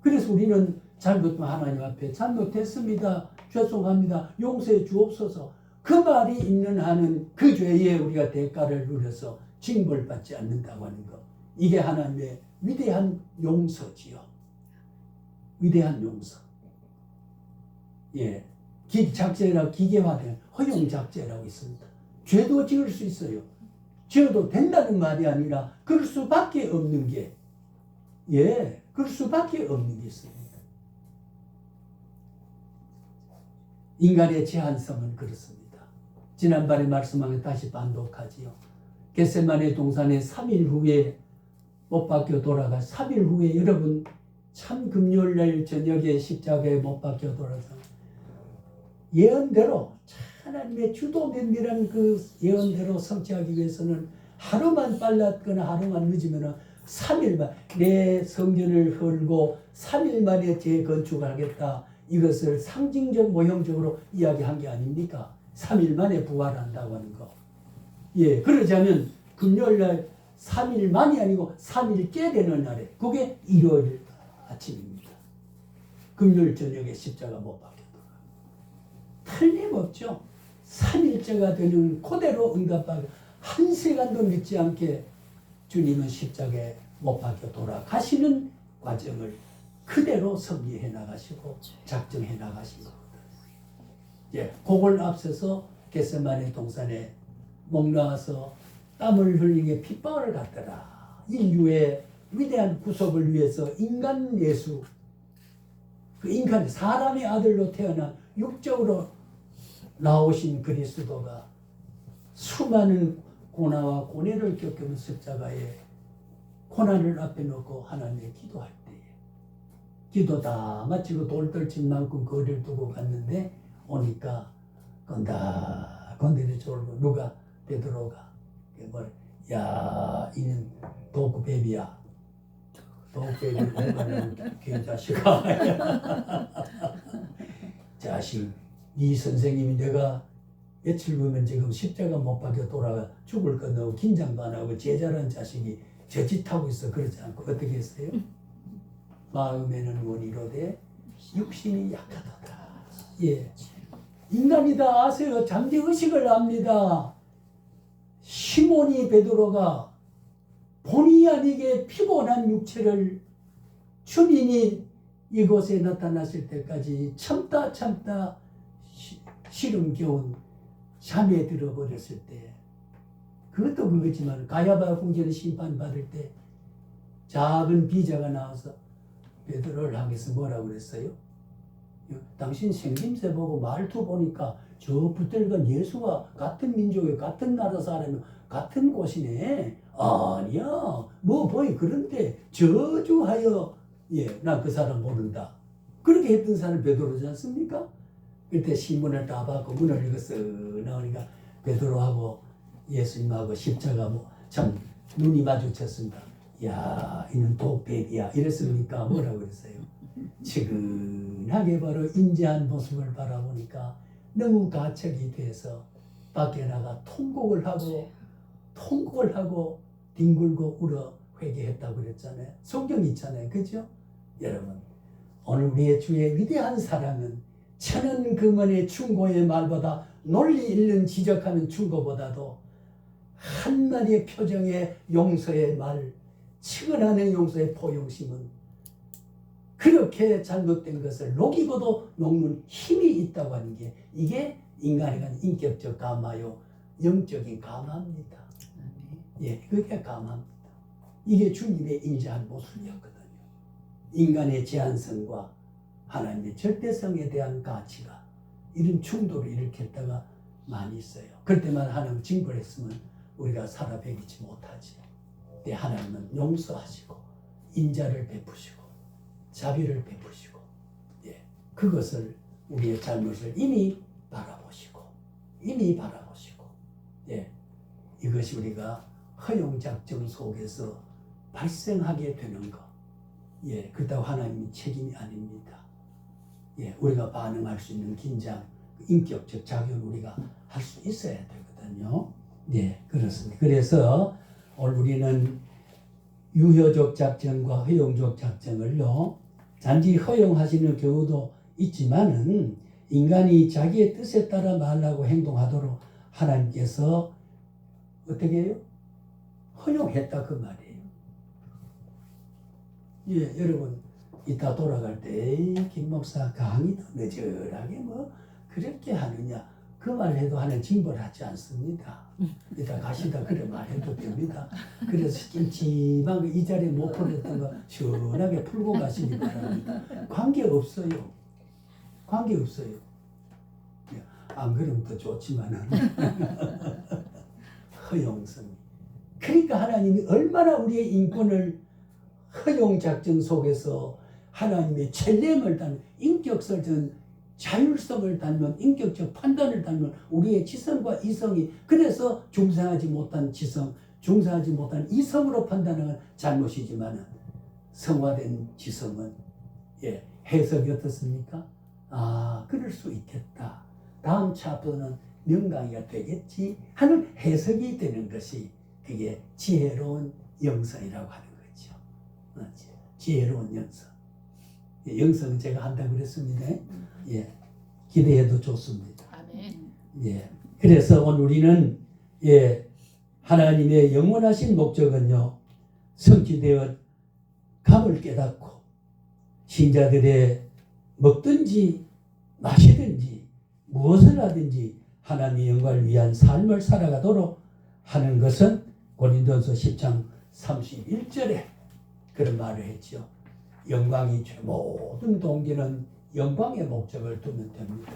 그래서 우리는 잘못하면 하나님 앞에 잘못했습니다. 죄송합니다. 용서해 주옵소서. 그 말이 있는 한은 그 죄에 우리가 대가를 누려서 징벌받지 않는다고 하는 것. 이게 하나님의 위대한 용서지요. 위대한 용서. 예. 작제라 기계화된 허용 작제라고 있습니다. 죄도 지을 수 있어요. 지어도 된다는 말이 아니라 그럴 수밖에 없는 게 예, 그럴 수밖에 없는 게 있습니다. 인간의 제한성은 그렇습니다. 지난번에 말씀한 게 다시 반복하지요. 겟세마네 동산에 3일 후에 못 박혀 돌아가 3일 후에 여러분 참 금요일날 저녁에 십자가에 못 박혀 돌아서 예언대로 하나님의 주도 면밀한 그 예언대로 성취하기 위해서는 하루만 빨랐거나 하루만 늦으면 3일만 내 성전을 헐고 3일 만에 재건축을 하겠다. 이것을 상징적 모형적으로 이야기한 게 아닙니까? 3일 만에 부활한다고 하는 거. 예, 그러자면 금요일날 3일 만이 아니고 3일째 되는 날에 그게 일요일 아침입니다. 금요일 저녁에 십자가 못 박혔더라. 틀림없죠. 3일째가 되는 그대로 응답받고 한 시간도 늦지 않게 주님은 십자가에 못 박혀 돌아가시는 과정을 그대로 섭리해 나가시고 작정해 나가신 겁니다. 예, 그걸 앞서서 겟세마네 동산에 목나와서 땀을 흘리게 핏방울 같더라. 인류의 위대한 구속을 위해서 인간 예수, 그 인간 사람의 아들로 태어난 육적으로 나오신 그리스도가 수많은 고난과 고뇌를 겪으면서 십자가에 고난을 앞에 놓고 하나님께 기도할 때에 기도 다 마치고 돌떨친 만큼 거리를 두고 갔는데 오니까 건드리 졸고 누가 베드로가 야 이는 도구베비야 도구베비 공간은 개자식아 자식 이 선생님이 내가 며칠 후면 지금 십자가 못 박혀 돌아가 죽을 것 너무 긴장도 안 하고 제자라는 자식이 저짓하고 있어. 그러지 않고 어떻게 했어요? 마음에는 원이로되 육신이 약하도다. 예, 인간이다 아세요. 잠재의식을 압니다. 시몬이 베드로가 본의 아니게 피곤한 육체를 주님이 이곳에 나타났을 때까지 참다 시름겨운 잠에 들어버렸을 때 그것도 그거지만 가야바 궁전에 심판받을 때 작은 비자가 나와서 베드로를 향해서 뭐라고 그랬어요? 당신 생김새 보고 말투 보니까 저 붙들건 예수와 같은 민족의 같은 나라 사람이 같은 곳이네. 아니야 뭐 보이 그런데 저주하여 나 그 사람 모른다. 그렇게 했던 사람이 베드로지 않습니까? 그때 신문을 다 받고 문을 읽었어 나오니까 베드로하고 예수님하고 십자가 참 눈이 마주쳤습니다. 야, 이는 도배비야. 이랬습니까? 뭐라고 그랬어요? 지근하게 바로 인자한 모습을 바라보니까 너무 가책이 돼서 밖에 나가 통곡을 하고 뒹굴고 울어 회개했다고 그랬잖아요. 성경 있잖아요. 그죠? 여러분, 오늘 우리의 주의 위대한 사랑은 천연 금원의 충고의 말보다 논리 있는 지적하는 충고보다도 한마디의 표정의 용서의 말, 측은하는 용서의 포용심은 그렇게 잘못된 것을 녹이고도 녹는 힘이 있다고 하는 게 이게 인간에 관한 인격적 감화요, 영적인 감화입니다. 예, 그게 감화입니다. 이게 주님의 인자한 모습이었거든요. 인간의 제한성과 하나님의 절대성에 대한 가치가 이런 충돌을 일으켰다가 많이 있어요. 그럴 때만 하나님 징벌했으면 우리가 살아 배기지 못하지요. 근데 하나님은 용서하시고 인자를 베푸시고 자비를 베푸시고, 예, 그것을 우리의 잘못을 이미 바라보시고, 예, 이것이 우리가 허용작정 속에서 발생하게 되는 것, 예, 그렇다고 하나님의 책임이 아닙니다. 예, 우리가 반응할 수 있는 긴장, 인격적 작용을 우리가 할 수 있어야 되거든요. 예, 그렇습니다. 그래서 오늘 우리는 유효적 작정과 허용적 작정을요, 단지 허용하시는 경우도 있지만은 인간이 자기의 뜻에 따라 말하고 행동하도록 하나님께서 어떻게 해요? 허용했다 그 말이에요. 예, 여러분 이따 돌아갈 때 김 목사 강의도 느절하게 뭐 그렇게 하느냐 그 말해도 하는 징벌하지 않습니다. 이따 가시다 그래 말해도 됩니다. 그래서 찜찜한 이 자리에 못 풀었던 거 시원하게 풀고 가시기 바랍니다. 관계없어요. 안 그러면 더 좋지만은 허용성. 그러니까 하나님이 얼마나 우리의 인권을 허용작정 속에서 하나님의 첼렘을 닮은 인격설 전 자율성을 닮은 인격적 판단을 닮은 우리의 지성과 이성이 그래서 중상하지 못한 지성, 중상하지 못한 이성으로 판단하는 잘못이지만 성화된 지성은 예, 해석이 어떻습니까? 아, 그럴 수 있겠다. 다음 차부터는 명강의가 되겠지 하는 해석이 되는 것이 그게 지혜로운 영성이라고 하는 거죠. 지혜로운 영성. 영성은 제가 한다고 그랬습니다. 예, 기대해도 좋습니다. 아멘. 예, 그래서 오늘 우리는 예, 하나님의 영원하신 목적은요, 성취되어 감을 깨닫고 신자들의 먹든지 마시든지 무엇을 하든지 하나님의 영광을 위한 삶을 살아가도록 하는 것은 고린도서 10장 31절에 그런 말을 했죠. 영광이 모든 동기는 영광의 목적을 두면 됩니다.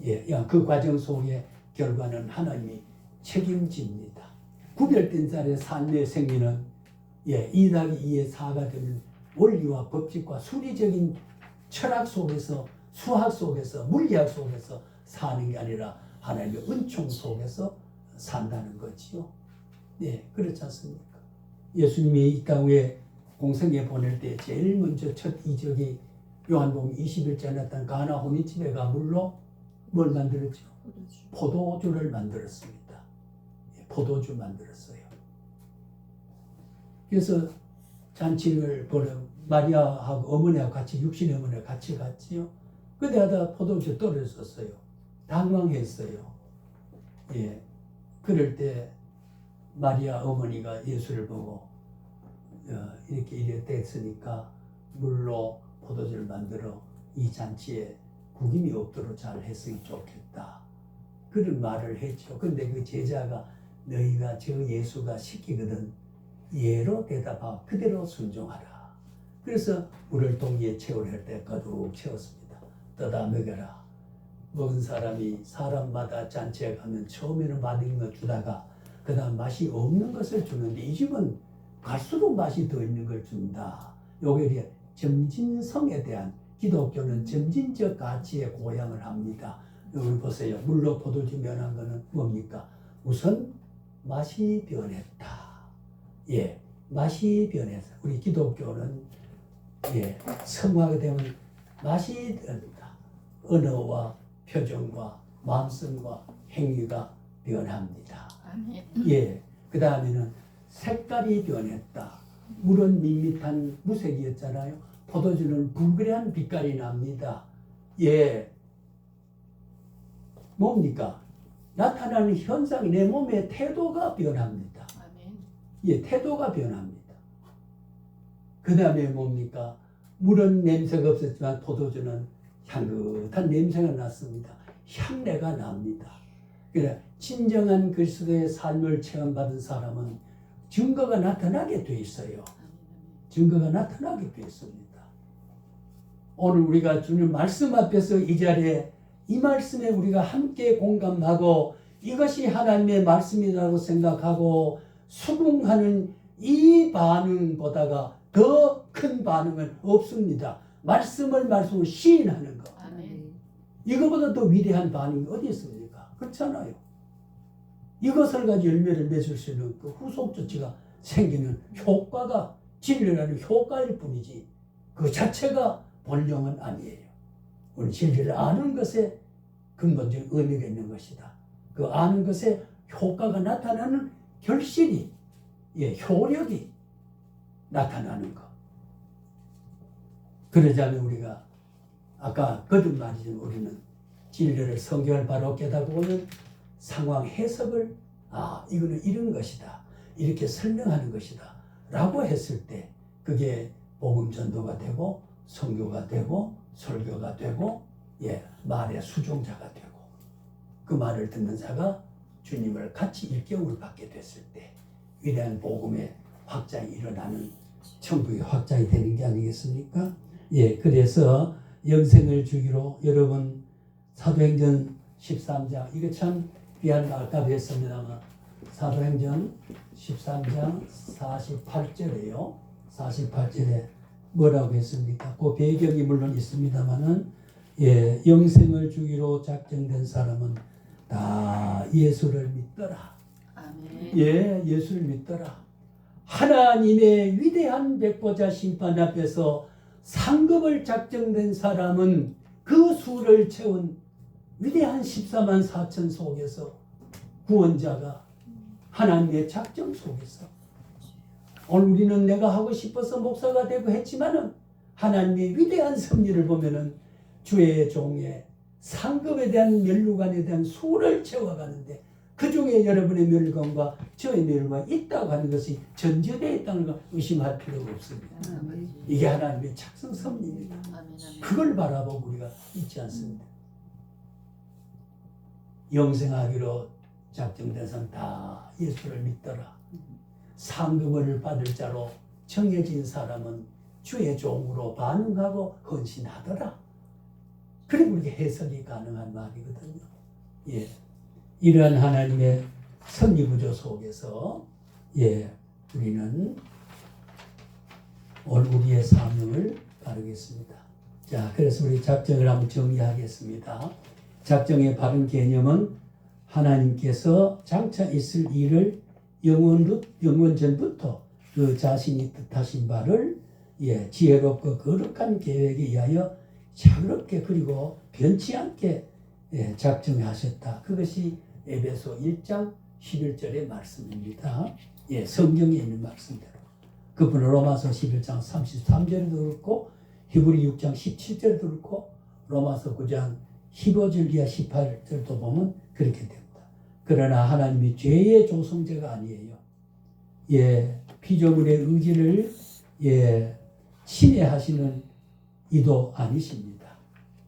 예, 그 과정 속의 결과는 하나님이 책임집니다. 구별된 자의 삶의 생리는 예, 2+2의 4가 되는 원리와 법칙과 수리적인 철학 속에서 수학 속에서 물리학 속에서 사는 게 아니라 하나님의 은총 속에서 산다는 거지요. 예, 그렇지 않습니까? 예수님이 이 땅에 공생에 보낼 때 제일 먼저 첫 이적이 요한복음 21장에 나타난 가나 혼인집에 가 물로 뭘 만들었죠? 포도주를 만들었습니다. 예, 포도주 만들었어요. 그래서 잔치를 보러 마리아하고 어머니하고 같이 육신의 어머니하고 같이 갔지요. 근데 하다 포도주 떨어졌어요. 당황했어요. 예, 그럴 때 마리아 어머니가 예수를 보고 이렇게 됐으니까 물로 포도주를 만들어 이 잔치에 구김이 없도록 잘 했으면 좋겠다. 그런 말을 했죠. 근데 그 제자가 너희가 저 예수가 시키거든 예로 대답하고 그대로 순종하라. 그래서 물을 동기에 채우려 할 때 가득 채웠습니다. 떠다 먹여라. 먹은 사람이 사람마다 잔치에 가면 처음에는 맛있는 거 주다가 그 다음 맛이 없는 것을 주는데 이 집은 갈수록 맛이 더 있는 걸 준다. 요게 점진성에 대한 기독교는 점진적 가치에 고양을 합니다. 여기 보세요. 물로 포도주 면한 거는 뭡니까? 우선 맛이 변했다. 예, 맛이 변해서 우리 기독교는 예, 성화가 되면 맛이 변한다. 언어와 표정과 마음성과 행위가 변합니다. 아멘. 예, 그 다음에는 색깔이 변했다. 물은 밋밋한 무색이었잖아요. 포도주는 붉으한 빛깔이 납니다. 예, 뭡니까? 나타나는 현상이 내 몸의 태도가 변합니다. 아멘. 예, 태도가 변합니다. 그 다음에 뭡니까? 물은 냄새가 없었지만 포도주는 향긋한 냄새가 났습니다. 향내가 납니다. 그래, 진정한 그리스도의 삶을 체험받은 사람은 증거가 나타나게 돼 있어요. 증거가 나타나게 돼 있습니다. 오늘 우리가 주님 말씀 앞에서 이 자리에 이 말씀에 우리가 함께 공감하고 이것이 하나님의 말씀이라고 생각하고 수긍하는 이 반응보다가 더 큰 반응은 없습니다. 말씀으로 시인하는 것. 아멘. 이거보다 더 위대한 반응이 어디 있습니까? 그렇잖아요. 이것을 가지고 열매를 맺을 수 있는 그 후속 조치가 생기는 효과가 진리라는 효과일 뿐이지 그 자체가 본령은 아니에요. 우리 진리를 아는 것에 근본적인 의미가 있는 것이다. 그 아는 것에 효과가 나타나는 결실이, 예, 효력이 나타나는 것. 그러자면 우리가 아까 거듭 말이지만 우리는 진리를 성경을 바로 깨닫고는 상황 해석을 이거는 이런 것이다. 이렇게 설명하는 것이다. 라고 했을 때 그게 복음 전도가 되고 선교가 되고 설교가 되고 예, 말의 수종자가 되고 그 말을 듣는 자가 주님을 같이 일격을 받게 됐을 때 위대한 복음의 확장이 일어나는 천국의 확장이 되는 게 아니겠습니까? 예, 그래서 영생을 주기로 여러분 사도행전 13장 이거 참 귀한 아까 뵀습니다만 사도행전 13장 48절에요. 48절에 뭐라고 했습니까? 그 배경이 물론 있습니다만은 예, 영생을 주기로 작정된 사람은 다 예수를 믿더라. 아멘. 예, 예수를 믿더라. 하나님의 위대한 백보자 심판 앞에서 상급을 작정된 사람은 그 수를 채운 위대한 14만 4천 속에서 구원자가 하나님의 작정 속에서 오늘 우리는 내가 하고 싶어서 목사가 되고 했지만은 하나님의 위대한 섭리를 보면은 주의 종의 상급에 대한 멸류관에 대한 수를 채워가는데 그 중에 여러분의 멸류관과 저의 멸류관이 있다고 하는 것이 전제되어 있다는 걸 의심할 필요가 없습니다. 이게 하나님의 작성 섭리입니다. 그걸 바라보고 우리가 잊지 않습니다. 영생하기로 작정된 사람 다 예수를 믿더라. 상급을 받을 자로 정해진 사람은 주의 종으로 반응하고 헌신하더라. 그리고 우리가 해석이 가능한 말이거든요. 예, 이러한 하나님의 섭리구조 속에서 예, 우리는 오늘 우리의 사명을 가르겠습니다. 자, 그래서 우리 작정을 한번 정리하겠습니다. 작정의 바른 개념은 하나님께서 장차 있을 일을 영원 전부터 그 자신이 뜻하신 바를 예, 지혜롭고 거룩한 계획에 의하여 자유롭게 그리고 변치 않게 예, 작정하셨다. 그것이 에베소 1장 11절의 말씀입니다. 예, 성경에 있는 말씀대로. 그분은 로마서 11장 33절에도 그렇고 히브리 6장 17절에도 그렇고 로마서 9장 15절 이하 18절도 보면 그렇게 됩니다. 그러나 하나님이 죄의 조성자가 아니에요. 예, 피조물의 의지를 예, 침해하시는 이도 아니십니다.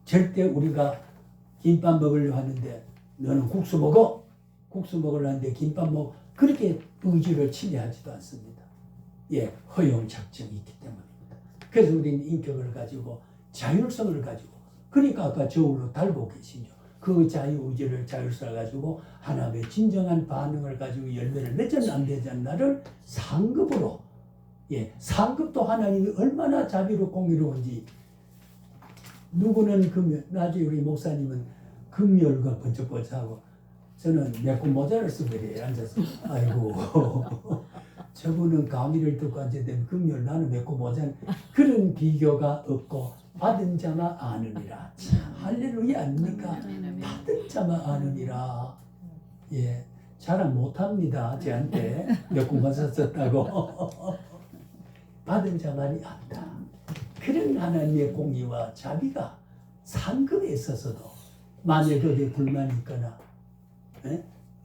절대 우리가 김밥 먹으려고 하는데 너는 국수 먹어. 국수 먹으려고 하는데 김밥 먹어. 그렇게 의지를 침해하지도 않습니다. 예, 허용 작정이 있기 때문입니다. 그래서 우리는 인격을 가지고 자율성을 가지고 그러니까 아까 저울로 달고 계시죠. 그 자유의지를 자율성을 가지고 하나님의 진정한 반응을 가지고 열매를 맺었나 안 되었나를 상급으로 예, 상급도 하나님이 얼마나 자비로 공의로운지 누구는 금요 나중에 우리 목사님은 금요일과 번쩍번쩍하고 저는 메고 모자를 쓰고 이래 앉아서 아이고 저분은 강의를 듣고 앉아되면 금요일 나는 메고 모자는 그런 비교가 없고 받은 자만 아느니라. 참 할렐루야 아닙니까? 받은 자만 아느니라. 예, 자랑 못합니다. 저한테 메고 모자 썼다고. 받은 자만이 안다. 그런 하나님의 공의와 자비가 상급에 있어서도 만일 거기에 불만이 있거나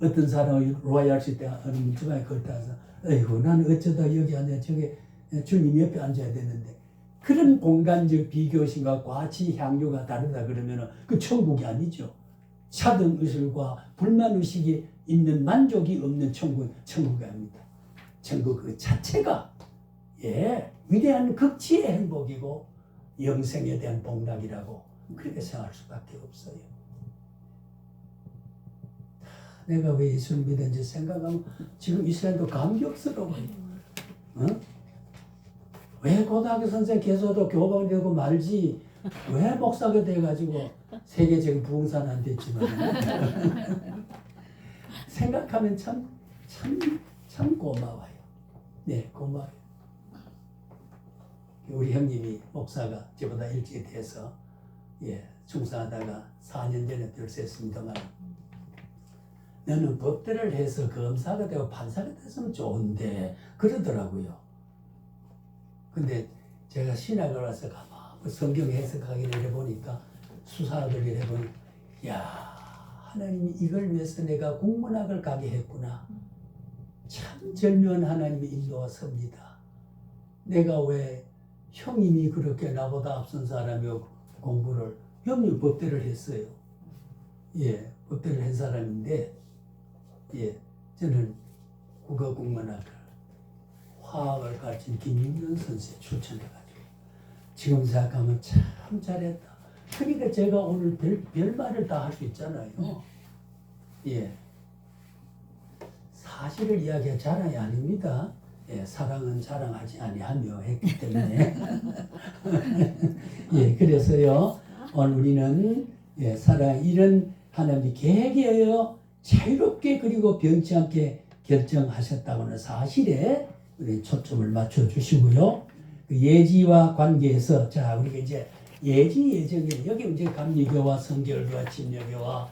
어떤 사람이 로얄시 때 어느 문지방에 걸다서 에이구 나는 어쩌다 여기 앉아 저게 주님 옆에 앉아야 되는데 그런 공간적 비교심과 과치 향유가 다르다 그러면 그 천국이 아니죠. 차등 의식과 불만 의식이 있는 만족이 없는 천국이 아닙니다. 천국 그 자체가 위대한 극치의 행복이고 영생에 대한 복락이라고 그렇게 생각할 수밖에 없어요. 내가 왜 예수를 믿었는지 생각하면 지금 이 시간도 감격스러워요. 왜 고등학교 선생 계속도 교방이 되고 말지 왜 목사가 돼가지고 세계적인 부흥사는 안 됐지만 생각하면 참 고마워요. 네, 고마워요. 우리 형님이 목사가 저보다 일찍 돼서 충성하다가 4년 전에 별세했습니다만 너는 법대를 해서 검사가 되고 판사가 됐으면 좋은데 그러더라고요. 근데 제가 신학을 와서 가만 성경 해석하기를 해보니까 수사를 해보니 야 하나님이 이걸 위해서 내가 국문학을 가게 했구나. 참 절묘한 하나님의 인도가 섭니다. 내가 왜 형님이 그렇게 나보다 앞선 사람이 공부를 형님 법대를 했어요. 법대를 한 사람인데 저는 국어국문학을 화학을 가르친 김윤현 선생 추천해가지고 지금 생각하면 참 잘했다. 그러니까 제가 오늘 별말을 다 할 수 있잖아요. 사실을 이야기한 자랑이 아닙니다. 사랑은 자랑하지 아니하며 했기 때문에 그래서요 오늘 우리는 사랑 이런 하나님이 계획이에요. 자유롭게 그리고 변치 않게 결정하셨다고 하는 사실에 우리 초점을 맞춰 주시고요. 그 예지와 관계에서 자 우리가 이제 예정에 여기 이제 감리교와 성결교와 침례교와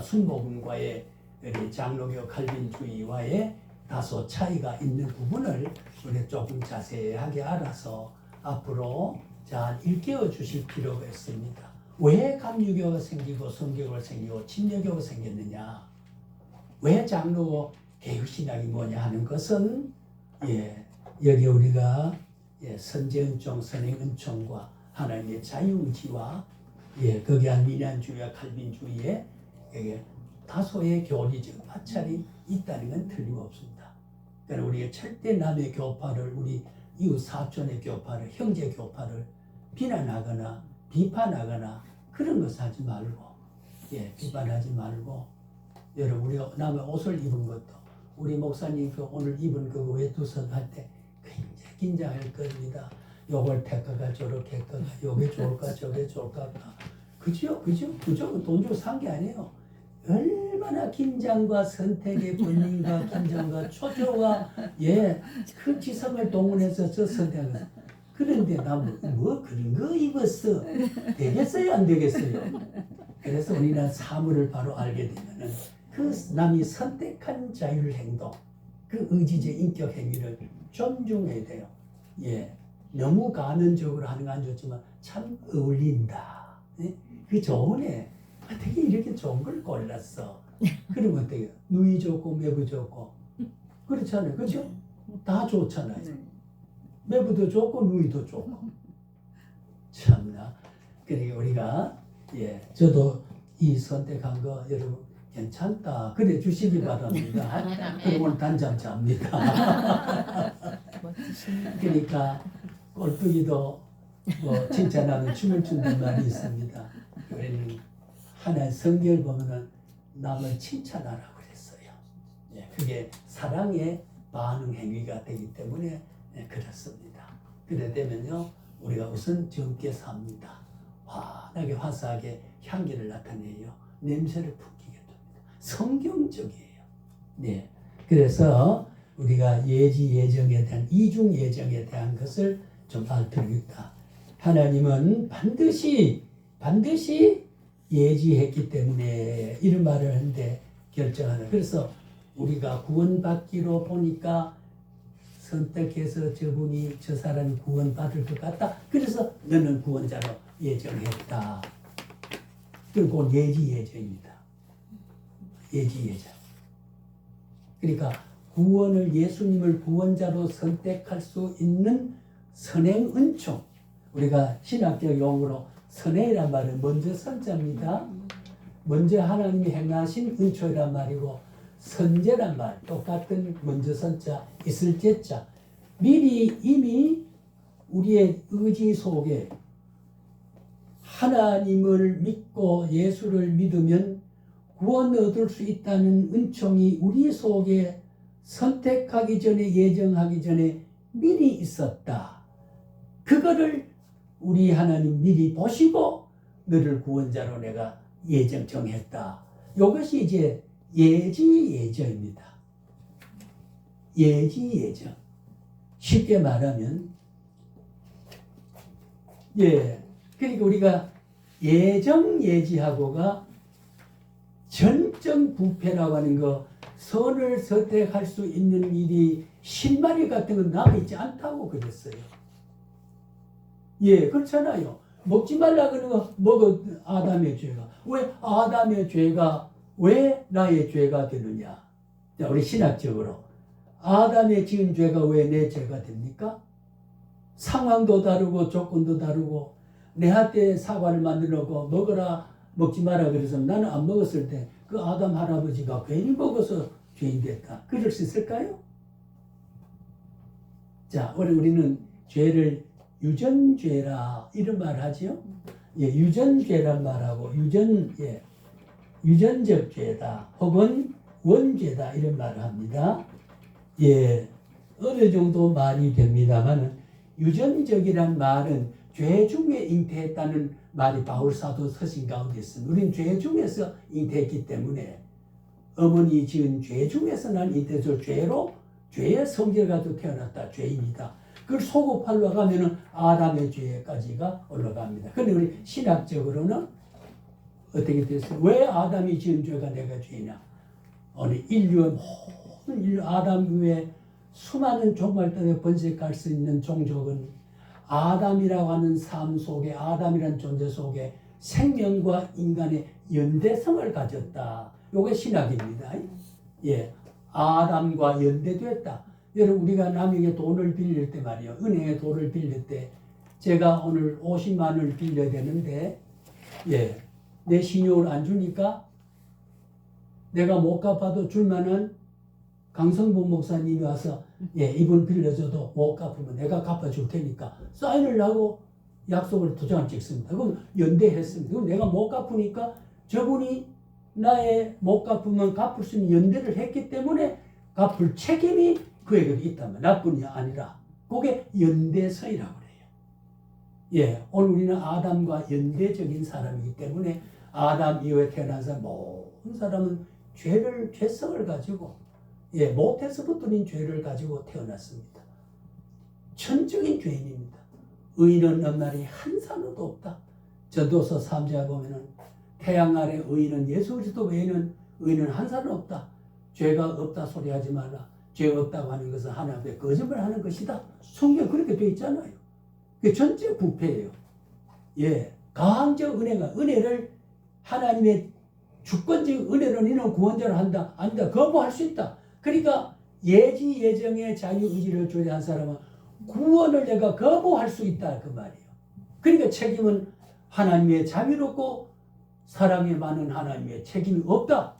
순복음과의 장로교 칼빈주의와의 다소 차이가 있는 부분을 우리 조금 자세하게 알아서 앞으로 잘 일깨워 주실 필요가 있습니다. 왜 감리교가 생기고 성교가 생기고 침례교가 생겼느냐? 왜 장로 개혁신학이 뭐냐 하는 것은 여기 우리가 선제은총, 선행은총과 하나님의 자유의지와 거기한 미난주의와 칼빈주의에 다소의 교리적 마찰이 있다는 건 틀림없습니다. 그러니까 우리가 절대 남의 교파를 우리 이웃 사촌의 교파를 형제 교파를 비난하거나 비판하거나 그런 것을 하지 말고 비판하지 말고 여러분 우리가 남의 옷을 입은 것도 우리 목사님 그 오늘 입은 그 외투선 할 때 굉장히 긴장할 겁니다. 요걸 택할까 저렇게 할까 요게 좋을까 저게 좋을까 그죠? 돈 주고 산 게 아니에요. 얼마나 긴장과 선택의 본인과 긴장과 초조와 그 지성을 동원해서 저 선택을 그런데 나 뭐 그런 거 입었어 되겠어요 안 되겠어요? 그래서 우리는 사물을 바로 알게 되면은 그 남이 선택한 자율 행동 그 의지적 인격 행위를 존중해야 돼요. 너무 가면적으로 하는 건 안 좋지만 참 어울린다. 그 좋은 애 어떻게 이렇게 좋은 걸 골랐어? 그러면 어때요? 누이 좋고 매부 좋고 그렇잖아요. 그렇죠? 다 좋잖아요. 매부도 좋고 누이도 좋고 참나. 그러니까 우리가 저도 이 선택한 거 여러분 괜찮다 그래 주시기 바랍니다. 그러면 단잠 잡니다. 그러니까 꼴뚜기도 뭐 칭찬하면 춤을 추는 말이 있습니다. 우리는 하나의 성경을 보면은 남을 칭찬하라고 그랬어요. 그게 사랑의 반응 행위가 되기 때문에 그렇습니다. 그래 되면요 우리가 우선 젊게 삽니다. 환하게 화사하게 향기를 나타내요. 냄새를 풍기게 됩니다. 성경적이에요. 네. 그래서 우리가 예지 예정에 대한 이중 예정에 대한 것을 좀 알 필요가 있다. 하나님은 반드시 예지했기 때문에 이런 말을 하는데 결정하는. 그래서 우리가 구원받기로 보니까 선택해서 저분이 저 사람이 구원받을 것 같다. 그래서 너는 구원자로 예정했다. 그리고 예지 예정입니다. 예지 예정. 그러니까 구원을 예수님을 구원자로 선택할 수 있는 선행 은총. 우리가 신학적 용어로 선행이란 말은 먼저 선자입니다. 먼저 하나님이 행하신 은총이란 말이고 선제란 말 똑같은 먼저 선자 있을 제자 미리 이미 우리의 의지 속에 하나님을 믿고 예수를 믿으면 구원을 얻을 수 있다는 은총이 우리 속에 선택하기 전에 예정하기 전에 미리 있었다. 그거를 우리 하나님 미리 보시고 너를 구원자로 내가 예정 정했다. 이것이 이제 예지 예정입니다. 예지 예정. 쉽게 말하면 그러니까 우리가 예정 예지하고가 전적 부패라고 하는 거 선을 선택할 수 있는 일이 실마리 같은 건 남아있지 않다고 그랬어요. 그렇잖아요. 먹지 말라 그러는 거 먹어 아담의 죄가. 왜 아담의 죄가 왜 나의 죄가 되느냐? 자, 우리 신학적으로 아담의 지은 죄가 왜 내 죄가 됩니까? 상황도 다르고 조건도 다르고 내한테 사과를 만들어 놓고 먹어라 먹지 마라 그래서 나는 안 먹었을 때 그 아담 할아버지가 괜히 먹어서 죄인 됐다. 그럴 수 있을까요? 자, 우리는 죄를 유전죄라 이런 말 하죠. 유전죄란 말하고 유전적 죄다 혹은 원죄다 이런 말을 합니다. 어느 정도 말이 됩니다만은 유전적이란 말은 죄 중에 잉태했다는 말이 바울사도 서신 가운데 있습니다. 우리는 죄 중에서 잉태했기 때문에 어머니 지은 죄 중에서 난 잉태해서 죄의 성질을 가지고 태어났다. 죄인이다. 그걸 소급하려 가면은 아담의 죄까지가 올라갑니다. 그런데 우리 신학적으로는 어떻게 됐어요? 왜 아담이 지은 죄가 내가 죄냐? 오늘 인류의 모든 인류 아담 이후에 수많은 종말들에 번식할 수 있는 종족은 아담이라고 하는 삶 속에 아담이라는 존재 속에 생명과 인간의 연대성을 가졌다. 이게 신학입니다. 아담과 연대됐다. 여러분 우리가 남에게 돈을 빌릴 때 말이에요. 은행에 돈을 빌릴 때 제가 오늘 50만 원을 빌려야 되는데 내 신용을 안 주니까 내가 못 갚아도 줄 만한 강성부 목사님이 와서 이분 빌려줘도 못 갚으면 내가 갚아줄 테니까 사인을 하고 약속을 도장을 찍습니다. 그럼 연대했습니다. 그럼 내가 못 갚으니까 저분이 나의 못 갚으면 갚을 수 있는 연대를 했기 때문에 갚을 책임이 그에게도 있다면 나뿐이 아니라 그게 연대서이라고 그래요. 오늘 우리는 아담과 연대적인 사람이기 때문에 아담 이후에 태어난 사람 모든 사람은 죄성을 가지고 못해서부터는 죄를 가지고 태어났습니다. 천적인 죄인입니다. 의인은 없나니 한 사람도 없다. 전도서 3장에 보면은 태양 아래 의인은 예수 그리스도 외에는 의인은 한 사람 없다. 죄가 없다 소리하지 말라. 죄 없다고 하는 것은 하나님의 거짓말하는 것이다. 성경 그렇게 되어 있잖아요. 그게 전적 부패예요. 가항적 은혜를 하나님의 주권적 은혜로 너는 구원자를 한다. 아니다. 거부할 수 있다. 그러니까 예지 예정의 자유의지를 조회한 사람은 구원을 내가 거부할 수 있다 그 말이에요. 그러니까 책임은 하나님의 자비롭고 사랑이 많은 하나님의 책임이 없다.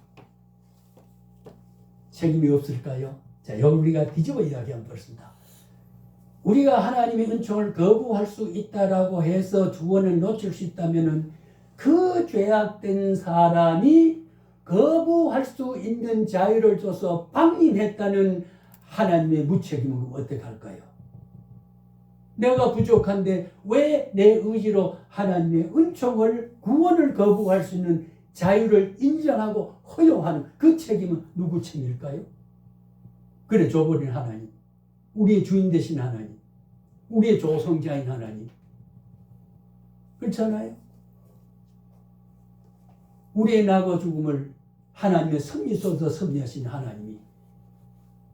책임이 없을까요? 자, 여기 우리가 뒤집어 이야기하면 그렇습니다. 우리가 하나님의 은총을 거부할 수 있다라고 해서 구원을 놓칠 수 있다면은 그 죄악된 사람이 거부할 수 있는 자유를 줘서 방임했다는 하나님의 무책임은 어떻게 할까요? 내가 부족한데 왜 내 의지로 하나님의 은총을 구원을 거부할 수 있는 자유를 인정하고 허용하는 그 책임은 누구 책임일까요? 그래 줘버린 하나님, 우리의 주인 되신 하나님, 우리의 조성자인 하나님. 그렇잖아요. 우리의 나고 죽음을 하나님의 섭리 속에서 섭리하신 하나님이,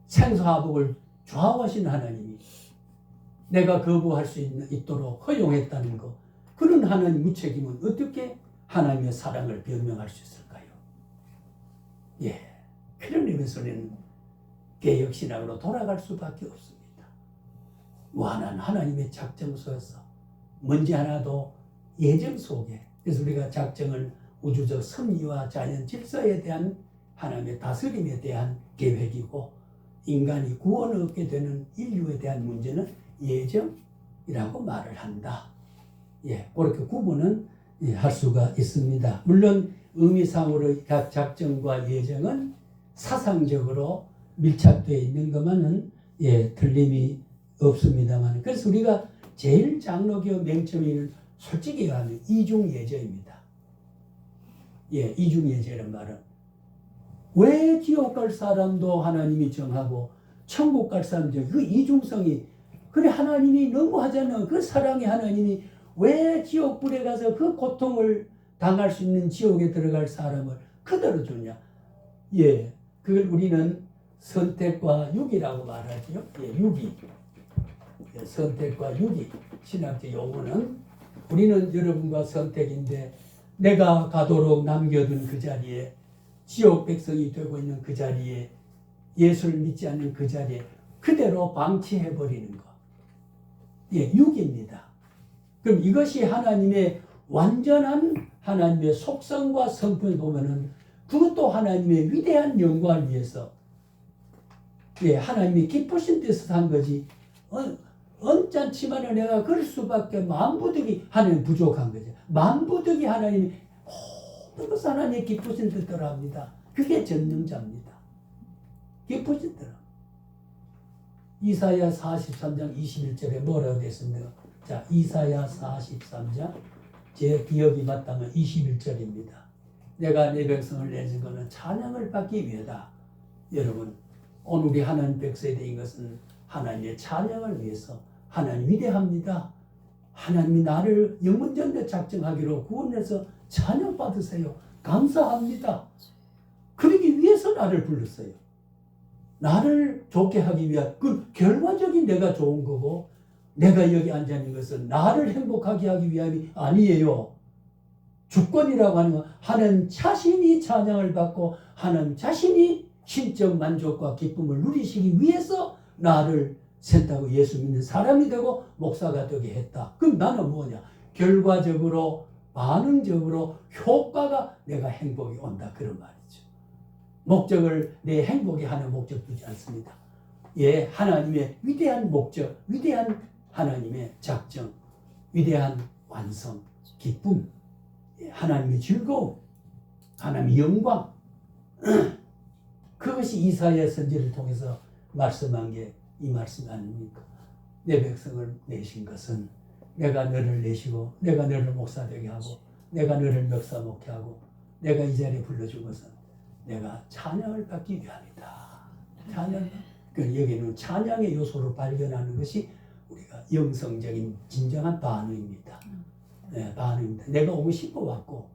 생사화복을 좌우하신 하나님이 내가 거부할 수 있도록 허용했다는 것, 그런 하나님 무책임은 어떻게 하나님의 사랑을 변명할 수 있을까요? 예, 그런 의미에서는 개혁신학으로 돌아갈 수밖에 없습니다. 무한한 하나님의 작정 속에서 먼지 하나도 예정 속에, 그래서 우리가 작정을 우주적 섭리와 자연 질서에 대한 하나님의 다스림에 대한 계획이고, 인간이 구원을 얻게 되는 인류에 대한 문제는 예정이라고 말을 한다. 예, 그렇게 구분은 할 수가 있습니다. 물론 의미상으로 각 작정과 예정은 사상적으로 밀착되어 있는 것만은 틀림이 없습니다만, 그래서 우리가 제일 장로교 맹점이 솔직히 하면 이중예제입니다. 예, 이중예제란 말은 왜 지옥 갈 사람도 하나님이 정하고 천국 갈 사람도 그 이중성이, 그래 하나님이 너무하잖아. 그 사랑의 하나님이 왜 지옥불에 가서 그 고통을 당할 수 있는 지옥에 들어갈 사람을 그대로 주냐. 예, 그걸 우리는 선택과 유기라고 말하죠. 예, 유기. 예, 선택과 유기. 신학적 용어는 우리는 여러분과 선택인데, 내가 가도록 남겨둔 그 자리에, 지옥 백성이 되고 있는 그 자리에, 예수를 믿지 않는 그 자리에 그대로 방치해버리는 것. 예, 유기입니다. 그럼 이것이 하나님의 완전한 하나님의 속성과 성품을 보면은 그것도 하나님의 위대한 영광을 위해서, 예, 하나님이 기쁘신 뜻을 한 거지. 언짢지만은 내가 그럴 수밖에, 만부득이 하나님 부족한 거죠. 만부득이 하나님이 모든 것을 하나님의 기쁘신 뜻대로 합니다. 그게 전능자입니다. 기쁘신 대로. 이사야 43장 21절에 뭐라고 되었습니까? 자, 이사야 43장, 제 기억이 맞다면 21절입니다. 내가 내 백성을 내준 것은 찬양을 받기 위해다. 여러분, 오늘 우리 하나님 백성이 된 것은 하나님의 찬양을 위해서. 하나님 위대합니다. 하나님이 나를 영원전대 작정하기로 구원해서 찬양 받으세요. 감사합니다. 그러기 위해서 나를 불렀어요. 나를 좋게 하기 위한, 그 결과적인 내가 좋은 거고, 내가 여기 앉아 있는 것은 나를 행복하게 하기 위함이 아니에요. 주권이라고 하는 건 하나님 자신이 찬양을 받고 하나님 자신이 신적 만족과 기쁨을 누리시기 위해서 나를 선택하고 예수 믿는 사람이 되고 목사가 되게 했다. 그럼 나는 뭐냐? 결과적으로, 반응적으로 효과가 내가 행복이 온다. 그런 말이죠. 목적을 내 행복에 하는 목적 두지 않습니다. 예, 하나님의 위대한 목적, 위대한 하나님의 작정, 위대한 완성, 기쁨, 하나님의 즐거움, 하나님의 영광, 그것이 이사야 선지를 통해서 말씀한 게 이 말씀 아닙니까? 내 백성을 내신 것은 내가 너를 내시고, 내가 너를 목사 되게 하고, 내가 너를 멱사 먹게 하고, 내가 이 자리에 불러준 것은 내가 찬양을 받기 위함이다. 찬양. 여기는 찬양의 요소를 발견하는 것이 우리가 영성적인 진정한 반응입니다. 네, 반응입니다. 내가 오고 싶어 왔고,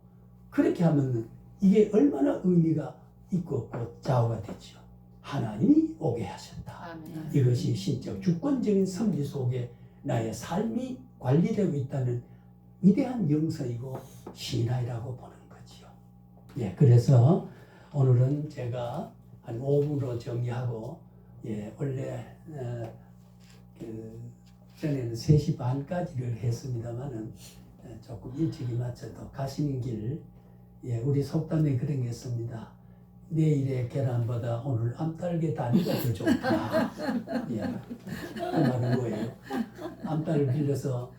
그렇게 하면 이게 얼마나 의미가 있고 없고 좌우가 되죠. 하나님이 오게 하셨다. 아멘. 이것이 신적 주권적인 섭리 속에 나의 삶이 관리되고 있다는 위대한 영성이고 신화이라고 보는 거지요. 예, 그래서 오늘은 제가 한 5분으로 정리하고, 예, 원래 전에는 3시 반까지를 했습니다만은 조금 일찍이 맞춰도 가시는 길, 예, 우리 속담에 그런 게 있습니다. 내일의 계란보다 오늘 암탉의 다리가 더 좋다. 예, 그 말은 뭐예요? 암탉을 빌려서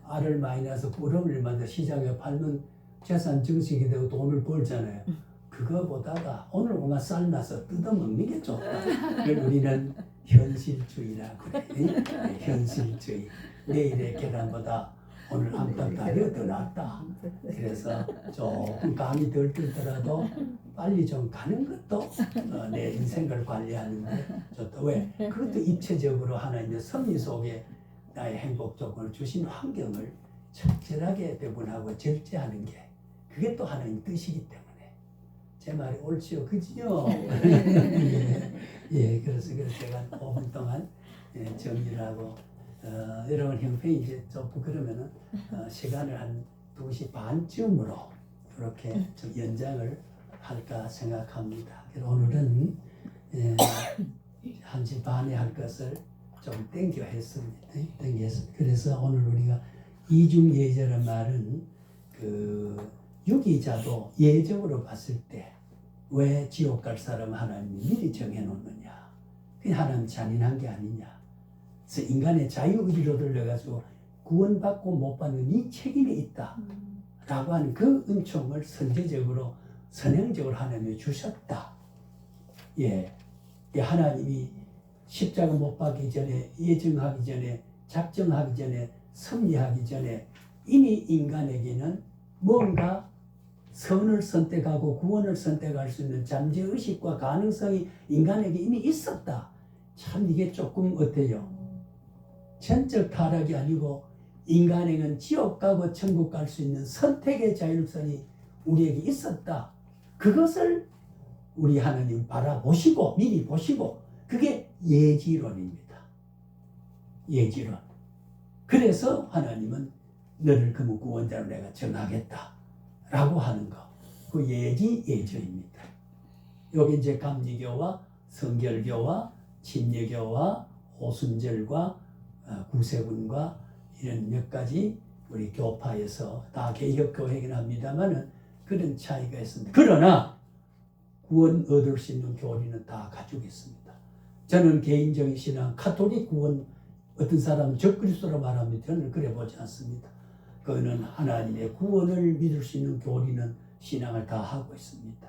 알을 많이 낳아서 뿌름을 만들어 시장에 팔면 재산 증식이 되고 돈을 벌잖아요. 그거보다가 오늘 오늘 삶아서 뜯어먹는 게 좋다. 그걸 우리는 현실주의라고 그래. 현실주의. 내일의 계란보다 오늘 암탉다리가 더 낫다. 그래서 조금 감이 덜 들더라도 빨리 좀 가는 것도 내 인생을 관리하는데 좋다. 왜? 그것도 입체적으로 하나님의 섭리 속에 나의 행복 조건을 주신 환경을 적절하게 배분하고 절제하는 게 그게 또 하나님 뜻이기 때문에 제 말이 옳지요, 그지요? 예, 그래서 제가 5분 동안 정리를 하고 여러분 형편이 이제 좀 그러면은 시간을 한 2시 반쯤으로 이렇게 좀 연장을 할까 생각합니다. 그래서 오늘은 1시 반에 할 것을 좀 땡겨 했습니다. 그래서 오늘 우리가 이중예제란 말은 그 유기자도 예정으로 봤을 때 왜 지옥 갈 사람 하나님이 미리 정해놓느냐? 그게 하나님 잔인한 게 아니냐? 그래서 인간의 자유의지로 들려가지고 구원받고 못 받는 이 책임이 있다 라고 하는 그 은총을 선제적으로 선행적으로 하나님이 주셨다. 예, 하나님이 십자가 못 박기 전에, 예정하기 전에, 작정하기 전에, 섭리하기 전에 이미 인간에게는 뭔가 선을 선택하고 구원을 선택할 수 있는 잠재의식과 가능성이 인간에게 이미 있었다. 참 이게 조금 어때요? 전적 타락이 아니고 인간에게는 지옥 가고 천국 갈 수 있는 선택의 자율성이 우리에게 있었다. 그것을 우리 하나님 바라보시고 미리 보시고 그게 예지론입니다. 예지론. 그래서 하나님은 너를 그무 구원자로 내가 정하겠다 라고 하는 거. 그 예지예조입니다. 여기 이제 감리교와 성결교와 침례교와 오순절과 구세군과 이런 몇 가지 우리 교파에서 다 개혁교회긴 합니다만은 그런 차이가 있습니다. 그러나 구원 얻을 수 있는 교리는 다 가지고 있습니다. 저는 개인적인 신앙, 가톨릭 구원 어떤 사람은 적그리스도로 말합니다. 저는 그래 보지 않습니다. 그거는 하나님의 구원을 믿을 수 있는 교리는 신앙을 다 하고 있습니다.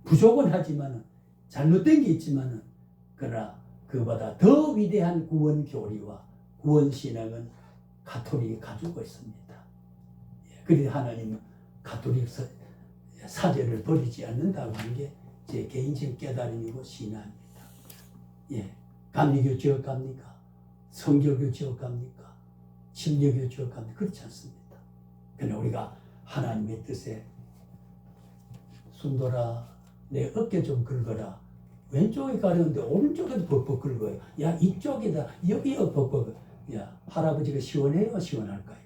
부족은 하지만 잘못된 게 있지만 그러나 그보다 더 위대한 구원 교리와 구원 신앙은 가톨릭이 가지고 있습니다. 그래서 하나님은 가톨릭 사제를 버리지 않는다고 하는 게 제 개인적 깨달음이고 신앙입니다. 예, 감리교 지옥 갑니까? 성결교 지옥 갑니까? 침례교 지옥 갑니까? 그렇지 않습니다. 그러나 우리가 하나님의 뜻에 순돌아 내 어깨 좀 긁어라. 왼쪽에 가려는데 오른쪽에도 벅벅 긁어요. 야 이쪽에다 여기에 벅벅. 야 할아버지가 시원해요? 시원할까요?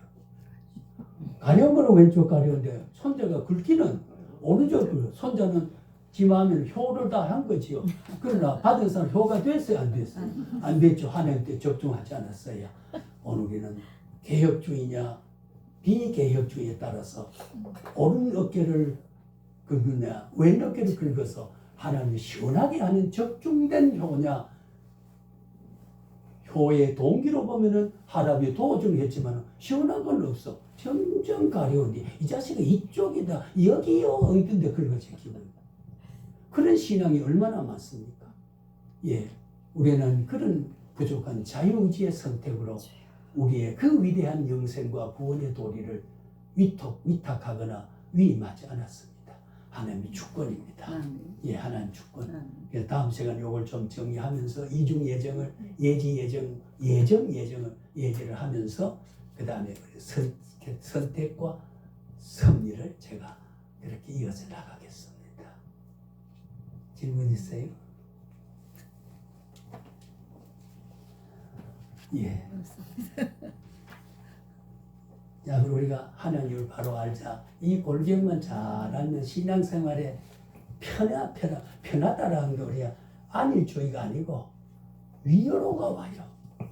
가려면 왼쪽 가려는데 손자가 긁기는 오른쪽 긁어. 손자는 지 마음에는 효를 다 한 거지요. 그러나 받은 사람 효가 됐어요? 안 됐어요? 안 됐죠. 하나님 때 적중하지 않았어요. 오늘 우리는 개혁주의냐 비개혁주의에 따라서 오른 어깨를 긁느냐 왼 어깨를 긁어서 하나님이 시원하게 하는 적중된 효냐. 효의 동기로 보면은 하나님이 도와주겠지만 시원한 건 없어. 점점 가려운데 이 자식은 이쪽이다 여기요 엉뚱데 긁어지 기분. 그런 신앙이 얼마나 많습니까? 예, 우리는 그런 부족한 자유의지의 선택으로 우리의 그 위대한 영생과 구원의 도리를 위탁하거나 위임하지 않았습니다. 하나님의 주권입니다. 예, 하나님 주권. 그래서 다음 시간에 이걸 좀 정리하면서 이중 예정을 예지를 하면서 그 다음에 선택과 섭리를 제가 그렇게 이어서 나가겠습니다. 질문 있어요? 예. 자, 그럼 우리가 하나님을 바로 알자. 이 골격만 잘 알면 신앙생활에 편하다라는 게 우리가 안일주의가 아니고 위로가 와요.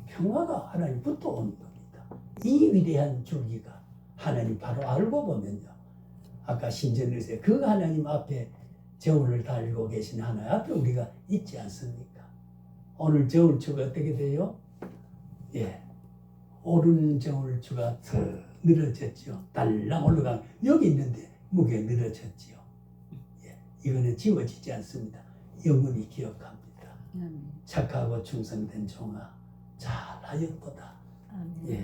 평화가 하나님부터 오는 겁니다. 이 위대한 줄기가 하나님 바로 알고 보면요. 아까 신전에서 그 하나님 앞에 저울을 달고 계신 하나님 앞에 우리가 있지 않습니까? 오늘 저울추가 어떻게 돼요? 예, 오른 저울추가 더 늘어졌죠. 달랑 올라가 여기 있는데 무게 늘어졌지요. 예, 이거는 지워지지 않습니다. 영원히 기억합니다. 착하고 충성된 종아 잘하였도다. 예.